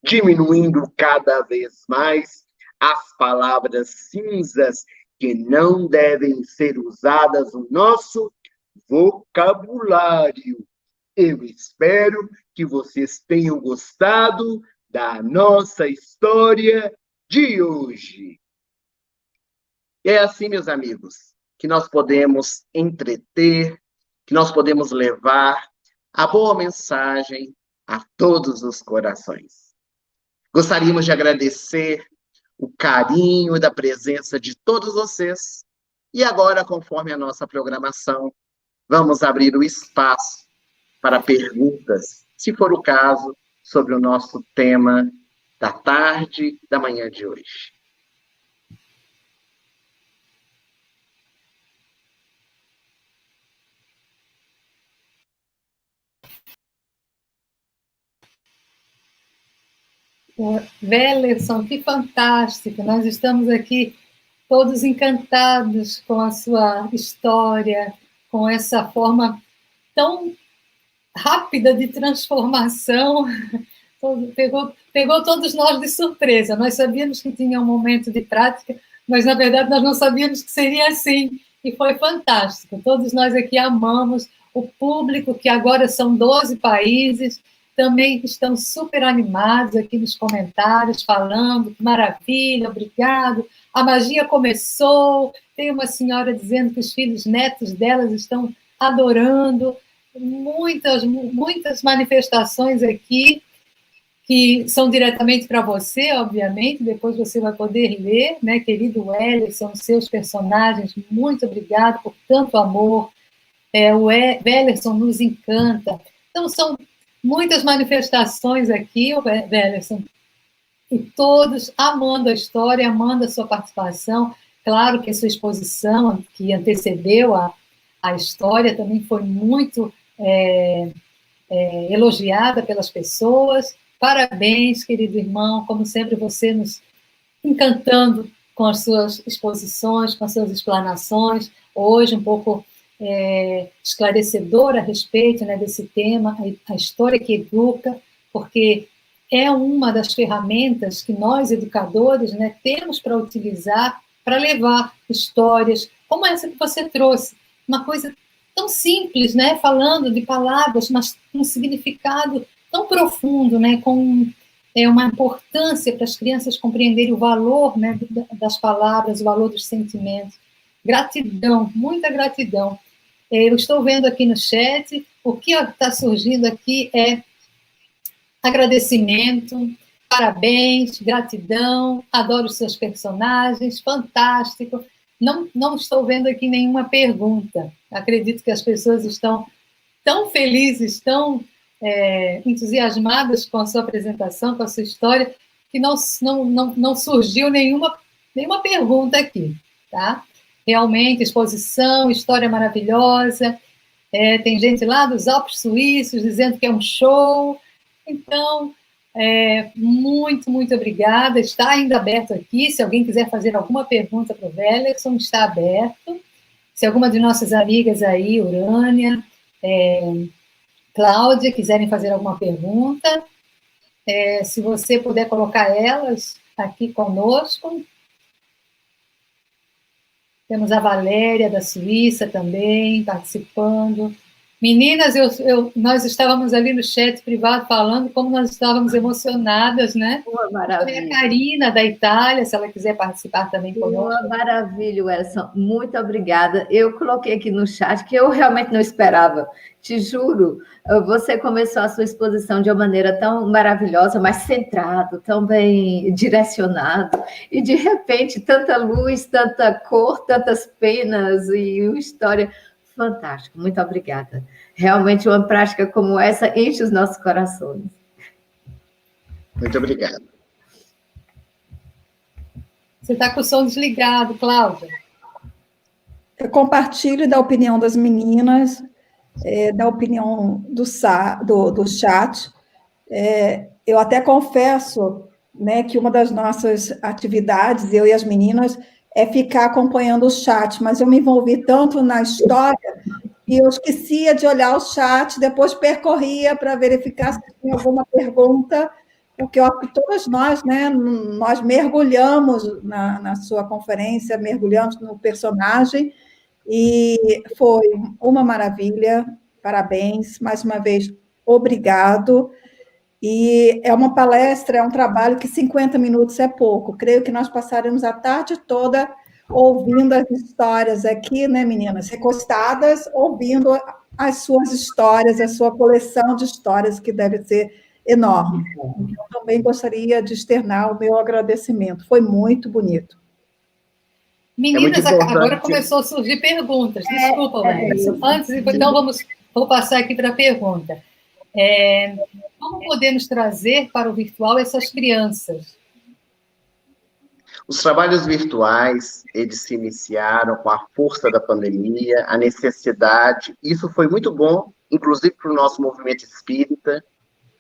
diminuindo cada vez mais as palavras cinzas que não devem ser usadas no nosso vocabulário. Eu espero que vocês tenham gostado da nossa história de hoje. É assim, meus amigos, que nós podemos entreter, que nós podemos levar a boa mensagem a todos os corações. Gostaríamos de agradecer o carinho da presença de todos vocês. E agora, conforme a nossa programação, vamos abrir o espaço para perguntas, se for o caso, sobre o nosso tema da tarde, da manhã de hoje. Wellerson, que fantástico! Nós estamos aqui todos encantados com a sua história, com essa forma tão rápida de transformação. Pegou todos nós de surpresa. Nós sabíamos que tinha um momento de prática, mas, na verdade, nós não sabíamos que seria assim. E foi fantástico. Todos nós aqui amamos. O público, que agora são 12 países, também estão super animados aqui nos comentários, falando, que maravilha, obrigado. A magia começou. Tem uma senhora dizendo que os filhos netos delas estão adorando. Muitas manifestações aqui, que são diretamente para você, obviamente, depois você vai poder ler, né, querido Wellerson, seus personagens, muito obrigado por tanto amor, o Wellerson nos encanta. Então, são muitas manifestações aqui, Wellerson, e todos amando a história, amando a sua participação. Claro que a sua exposição, que antecedeu a história, também foi muito elogiada pelas pessoas. Parabéns, querido irmão, como sempre você nos encantando com as suas exposições, com as suas explanações, hoje um pouco esclarecedora a respeito, né, desse tema, a história que educa, porque é uma das ferramentas que nós, educadores, né, temos para utilizar para levar histórias como essa que você trouxe, uma coisa tão simples, né, falando de palavras, mas com um significado tão profundo, né, com uma importância para as crianças compreenderem o valor, né, das palavras, o valor dos sentimentos. Gratidão, muita gratidão. Eu estou vendo aqui no chat, o que está surgindo aqui é agradecimento, parabéns, gratidão, adoro os seus personagens, fantástico. Não estou vendo aqui nenhuma pergunta. Acredito que as pessoas estão tão felizes, tão entusiasmadas com a sua apresentação, com a sua história, que não surgiu nenhuma pergunta aqui, tá? Realmente, exposição, história maravilhosa, tem gente lá dos Alpes Suíços dizendo que é um show. Então, muito, muito obrigada. Está ainda aberto aqui, se alguém quiser fazer alguma pergunta para o Wellerson, está aberto. Se alguma de nossas amigas aí, Urânia, Cláudia, quiserem fazer alguma pergunta, se você puder colocar elas aqui conosco. Temos a Valéria, da Suíça, também, participando. Meninas, nós estávamos ali no chat privado falando como nós estávamos emocionadas, né? Uma maravilha. E a Karina, da Itália, se ela quiser participar também conosco. Uma maravilha, Welson. Muito obrigada. Eu coloquei aqui no chat que eu realmente não esperava. Te juro, você começou a sua exposição de uma maneira tão maravilhosa, mas centrado, tão bem direcionado. E, de repente, tanta luz, tanta cor, tantas penas e uma história... Fantástico, muito obrigada. Realmente, uma prática como essa enche os nossos corações. Muito obrigado. Você está com o som desligado, Cláudia. Eu compartilho da opinião das meninas, da opinião do chat. Eu até confesso, né, que uma das nossas atividades, eu e as meninas, é ficar acompanhando o chat, mas eu me envolvi tanto na história e eu esquecia de olhar o chat, depois percorria para verificar se tinha alguma pergunta, porque eu acho que todas nós, né, nós mergulhamos na sua conferência, mergulhamos no personagem, e foi uma maravilha, parabéns, mais uma vez, obrigado. E é uma palestra, é um trabalho que 50 minutos é pouco. Creio que nós passaremos a tarde toda ouvindo as histórias aqui, né, meninas? Recostadas, ouvindo as suas histórias, a sua coleção de histórias, que deve ser enorme. Eu também gostaria de externar o meu agradecimento. Foi muito bonito. Meninas, agora começou a surgir perguntas. Desculpa, Antes, então, vou passar aqui para a pergunta. Como podemos trazer para o virtual essas crianças? Os trabalhos virtuais, eles se iniciaram com a força da pandemia, a necessidade. Isso foi muito bom, inclusive para o nosso movimento espírita,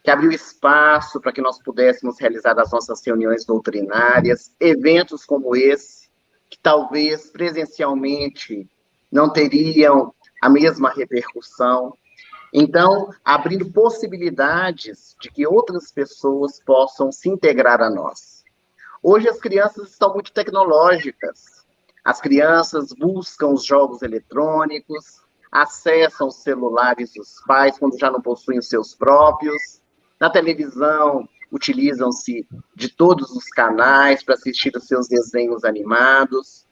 que abriu espaço para que nós pudéssemos realizar as nossas reuniões doutrinárias, eventos como esse, que talvez presencialmente não teriam a mesma repercussão. Então, abrindo possibilidades de que outras pessoas possam se integrar a nós. Hoje as crianças estão muito tecnológicas. As crianças buscam os jogos eletrônicos, acessam os celulares dos pais quando já não possuem os seus próprios. Na televisão, utilizam-se de todos os canais para assistir os seus desenhos animados.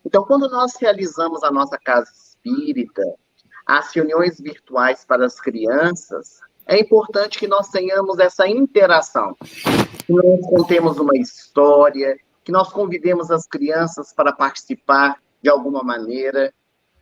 Então, quando nós realizamos a nossa casa espírita, as reuniões virtuais para as crianças, é importante que nós tenhamos essa interação, que nós contemos uma história, que nós convidemos as crianças para participar de alguma maneira.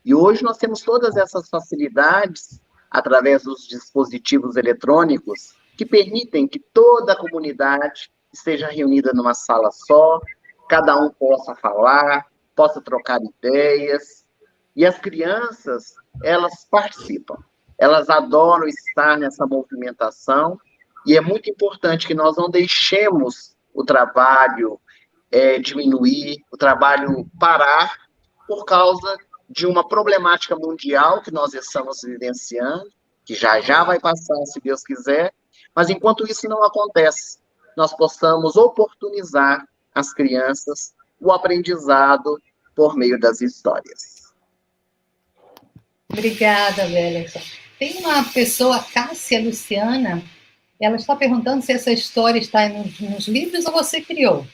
E hoje nós temos todas essas facilidades, através dos dispositivos eletrônicos, que permitem que toda a comunidade esteja reunida numa sala só, cada um possa falar, possa trocar ideias. E as crianças, elas participam, elas adoram estar nessa movimentação, e é muito importante que nós não deixemos o trabalho diminuir, o trabalho parar, por causa de uma problemática mundial que nós estamos vivenciando, que já vai passar, se Deus quiser, mas enquanto isso não acontece, nós possamos oportunizar às crianças o aprendizado por meio das histórias. Obrigada, Wellington. Tem uma pessoa, Cássia Luciana, ela está perguntando se essa história está nos livros ou você criou?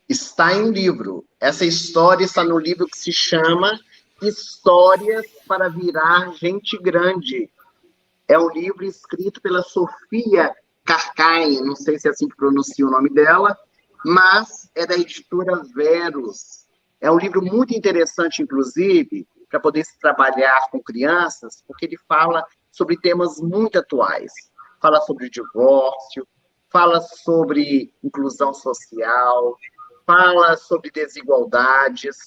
Está em um livro. Essa história está no livro que se chama Histórias para Virar Gente Grande. É um livro escrito pela Sofia Carcain, não sei se é assim que pronuncia o nome dela, mas é da editora Verus. É um livro muito interessante, inclusive, para poder se trabalhar com crianças, porque ele fala sobre temas muito atuais. Fala sobre divórcio, fala sobre inclusão social, fala sobre desigualdades,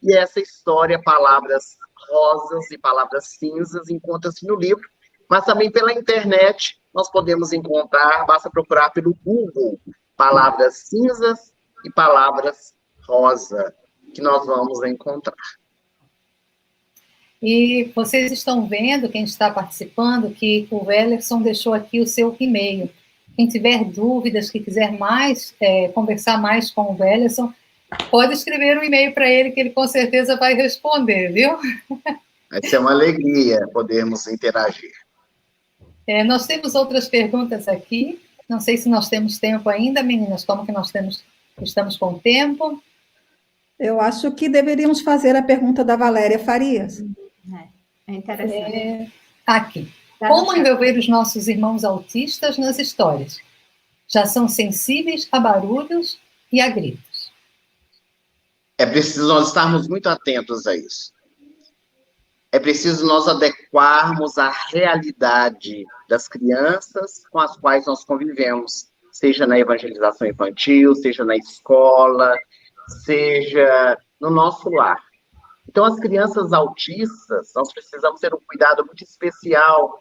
e essa história, palavras rosas e palavras cinzas, encontra-se no livro, mas também pela internet nós podemos encontrar, basta procurar pelo Google, palavras cinzas e palavras rosa, que nós vamos encontrar. E vocês estão vendo, quem está participando, que o Wellerson deixou aqui o seu e-mail. Quem tiver dúvidas, que quiser mais, conversar mais com o Wellerson, pode escrever um e-mail para ele, que ele com certeza vai responder, viu? Vai ser uma alegria podermos interagir. Nós temos outras perguntas aqui. Não sei se nós temos tempo ainda, meninas. Como que estamos com tempo? Eu acho que deveríamos fazer a pergunta da Valéria Farias. É interessante. Aqui. Como envolver os nossos irmãos autistas nas histórias? Já são sensíveis a barulhos e a gritos. É preciso nós estarmos muito atentos a isso. É preciso nós adequarmos a realidade das crianças com as quais nós convivemos, seja na evangelização infantil, seja na escola, seja no nosso lar. Então, as crianças autistas, nós precisamos ter um cuidado muito especial,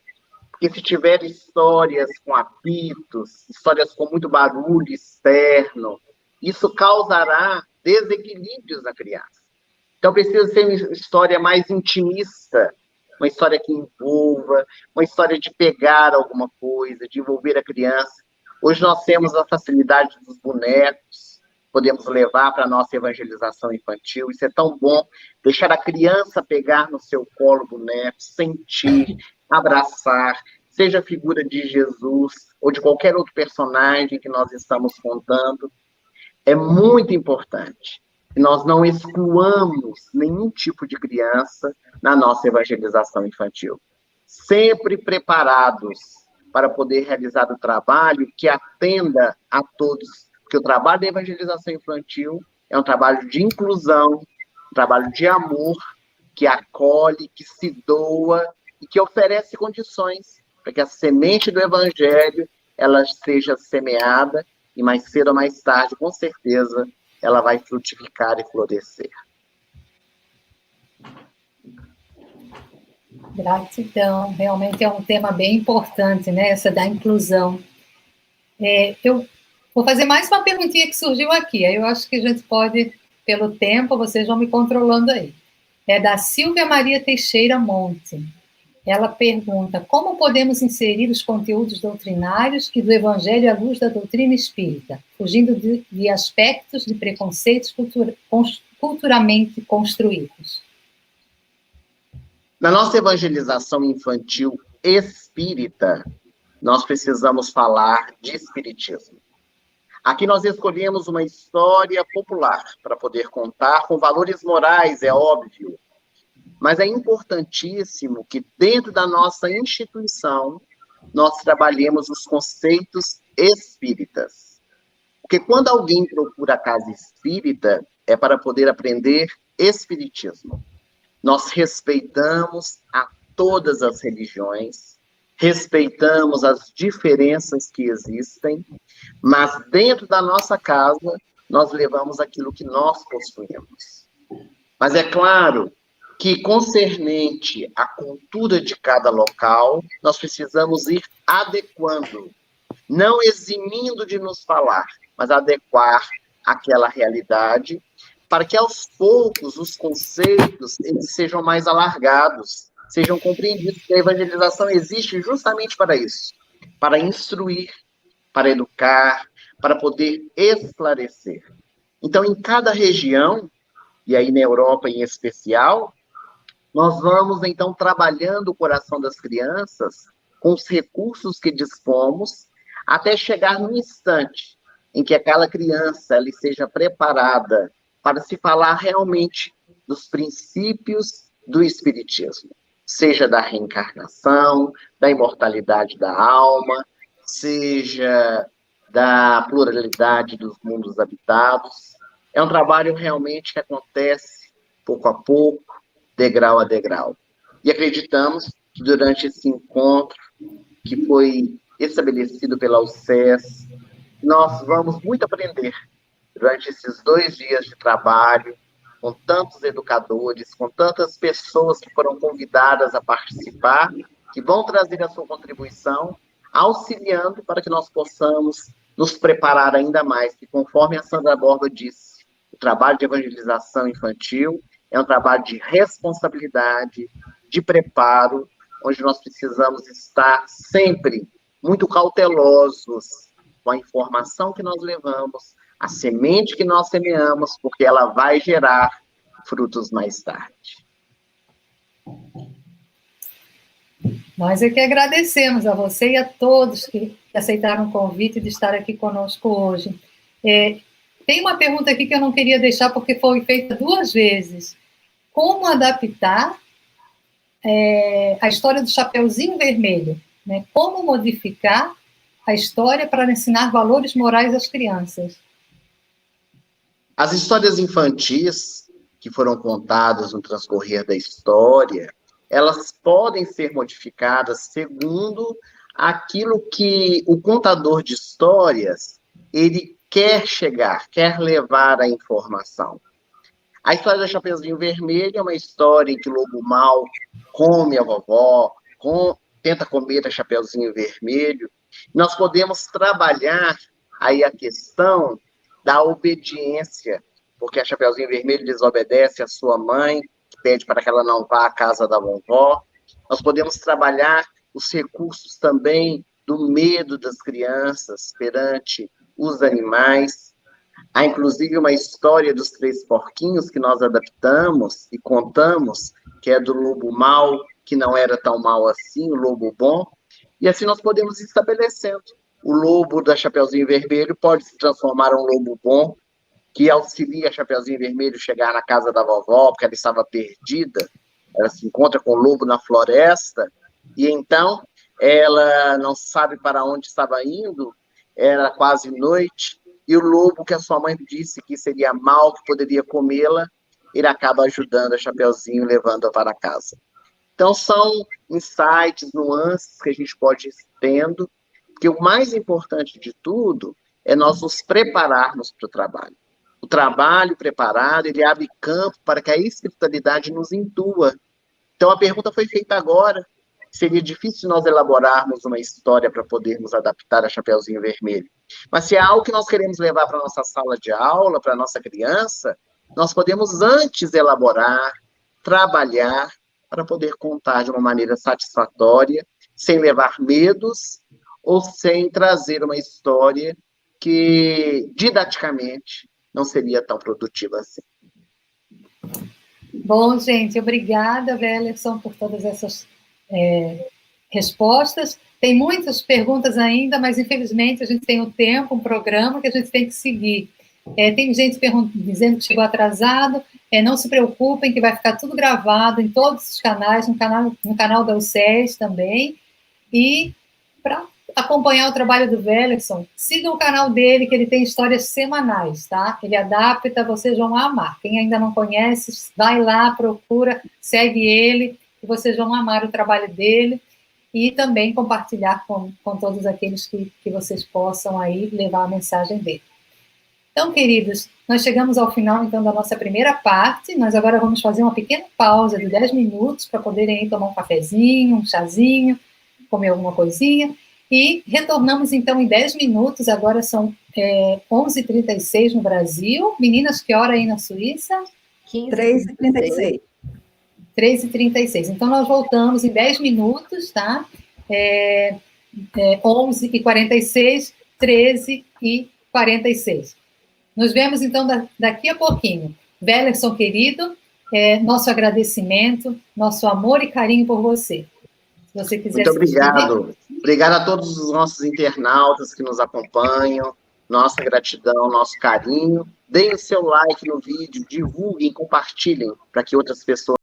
porque se tiver histórias com apitos, histórias com muito barulho externo, isso causará desequilíbrios na criança. Então, precisa ser uma história mais intimista, uma história que envolva, uma história de pegar alguma coisa, de envolver a criança. Hoje nós temos a facilidade dos bonecos, podemos levar para a nossa evangelização infantil. Isso é tão bom, deixar a criança pegar no seu colo o boneco, sentir, abraçar, seja a figura de Jesus ou de qualquer outro personagem que nós estamos contando. É muito importante que nós não excluamos nenhum tipo de criança na nossa evangelização infantil. Sempre preparados para poder realizar o trabalho que atenda a todos, porque o trabalho da evangelização infantil é um trabalho de inclusão, um trabalho de amor, que acolhe, que se doa e que oferece condições para que a semente do evangelho ela seja semeada e mais cedo ou mais tarde, com certeza, ela vai frutificar e florescer. Gratidão, realmente é um tema bem importante, né, essa da inclusão. Eu vou fazer mais uma perguntinha que surgiu aqui, aí eu acho que a gente pode, pelo tempo, vocês vão me controlando aí. É da Silvia Maria Teixeira Monte. Ela pergunta, como podemos inserir os conteúdos doutrinários e do Evangelho à luz da doutrina espírita, fugindo de aspectos de preconceitos culturalmente construídos? Na nossa evangelização infantil espírita, nós precisamos falar de espiritismo. Aqui nós escolhemos uma história popular para poder contar, com valores morais, é óbvio, mas é importantíssimo que dentro da nossa instituição nós trabalhemos os conceitos espíritas. Porque quando alguém procura a casa espírita, é para poder aprender espiritismo. Nós respeitamos a todas as religiões, respeitamos as diferenças que existem, mas dentro da nossa casa, nós levamos aquilo que nós possuímos. Mas é claro que, concernente à cultura de cada local, nós precisamos ir adequando, não eximindo de nos falar, mas adequar àquela realidade, para que, aos poucos, os conceitos eles sejam mais alargados, sejam compreendidos, que a evangelização existe justamente para isso, para instruir, para educar, para poder esclarecer. Então, em cada região, e aí na Europa em especial, nós vamos, então, trabalhando o coração das crianças com os recursos que dispomos, até chegar no instante em que aquela criança ela seja preparada para se falar realmente dos princípios do espiritismo, seja da reencarnação, da imortalidade da alma, seja da pluralidade dos mundos habitados. É um trabalho realmente que acontece pouco a pouco, degrau a degrau. E acreditamos que durante esse encontro, que foi estabelecido pela UCES, nós vamos muito aprender durante esses 2 dias de trabalho, com tantos educadores, com tantas pessoas que foram convidadas a participar, que vão trazer a sua contribuição, auxiliando para que nós possamos nos preparar ainda mais, que conforme a Sandra Borba disse, o trabalho de evangelização infantil é um trabalho de responsabilidade, de preparo, onde nós precisamos estar sempre muito cautelosos com a informação que nós levamos, a semente que nós semeamos, porque ela vai gerar frutos mais tarde. Nós é que agradecemos a você e a todos que aceitaram o convite de estar aqui conosco hoje. Tem uma pergunta aqui que eu não queria deixar, porque foi feita 2 vezes. Como adaptar a história do Chapeuzinho Vermelho? Né? Como modificar a história para ensinar valores morais às crianças? As histórias infantis que foram contadas no transcorrer da história, elas podem ser modificadas segundo aquilo que o contador de histórias, ele quer chegar, quer levar a informação. A história do Chapeuzinho Vermelho é uma história em que o lobo mau come a vovó, tenta comer a Chapeuzinho Vermelho. Nós podemos trabalhar aí a questão da obediência, porque a Chapeuzinho Vermelho desobedece à sua mãe, que pede para que ela não vá à casa da vovó. Nós podemos trabalhar os recursos também do medo das crianças perante os animais. Há, inclusive, uma história dos 3 porquinhos que nós adaptamos e contamos, que é do lobo mau, que não era tão mau assim, o lobo bom. E assim nós podemos ir estabelecendo. O lobo da Chapeuzinho Vermelho pode se transformar em um lobo bom, que auxilia a Chapeuzinho Vermelho chegar na casa da vovó, porque ela estava perdida. Ela se encontra com o lobo na floresta, e então ela não sabe para onde estava indo, era quase noite, e o lobo que a sua mãe disse que seria mau, que poderia comê-la, ele acaba ajudando a Chapeuzinho, levando-a para casa. Então, são insights, nuances que a gente pode ir tendo, porque o mais importante de tudo é nós nos prepararmos para o trabalho. O trabalho preparado, ele abre campo para que a espiritualidade nos intua. Então, a pergunta foi feita agora. Seria difícil nós elaborarmos uma história para podermos adaptar a Chapeuzinho Vermelho. Mas se é algo que nós queremos levar para a nossa sala de aula, para a nossa criança, nós podemos antes elaborar, trabalhar, para poder contar de uma maneira satisfatória, sem levar medos ou sem trazer uma história que, didaticamente, não seria tão produtiva assim. Bom, gente, obrigada, Wellerson, por todas essas respostas. Tem muitas perguntas ainda, mas, infelizmente, a gente tem um tempo, um programa que a gente tem que seguir. Tem gente dizendo que chegou atrasado. Não se preocupem, que vai ficar tudo gravado em todos os canais, no canal da UCES também. E, para acompanhar o trabalho do Wellerson, sigam o canal dele, que ele tem histórias semanais, tá? Ele adapta, vocês vão amar. Quem ainda não conhece, vai lá, procura, segue ele, e vocês vão amar o trabalho dele, e também compartilhar com todos aqueles que vocês possam aí levar a mensagem dele. Então, queridos, nós chegamos ao final, então, da nossa primeira parte. Nós agora vamos fazer uma pequena pausa de 10 minutos para poderem ir tomar um cafezinho, um chazinho, comer alguma coisinha. E retornamos, então, em 10 minutos. Agora são 11h36 no Brasil. Meninas, que hora aí na Suíça? 3h36. 3h36. Então, nós voltamos em 10 minutos, tá? 11h46, 13h46. Nos vemos, então, daqui a pouquinho. Wellerson, querido, nosso agradecimento, nosso amor e carinho por você. Se você quiser... Muito obrigado. Obrigado a todos os nossos internautas que nos acompanham. Nossa gratidão, nosso carinho. Deem o seu like no vídeo, divulguem, compartilhem, para que outras pessoas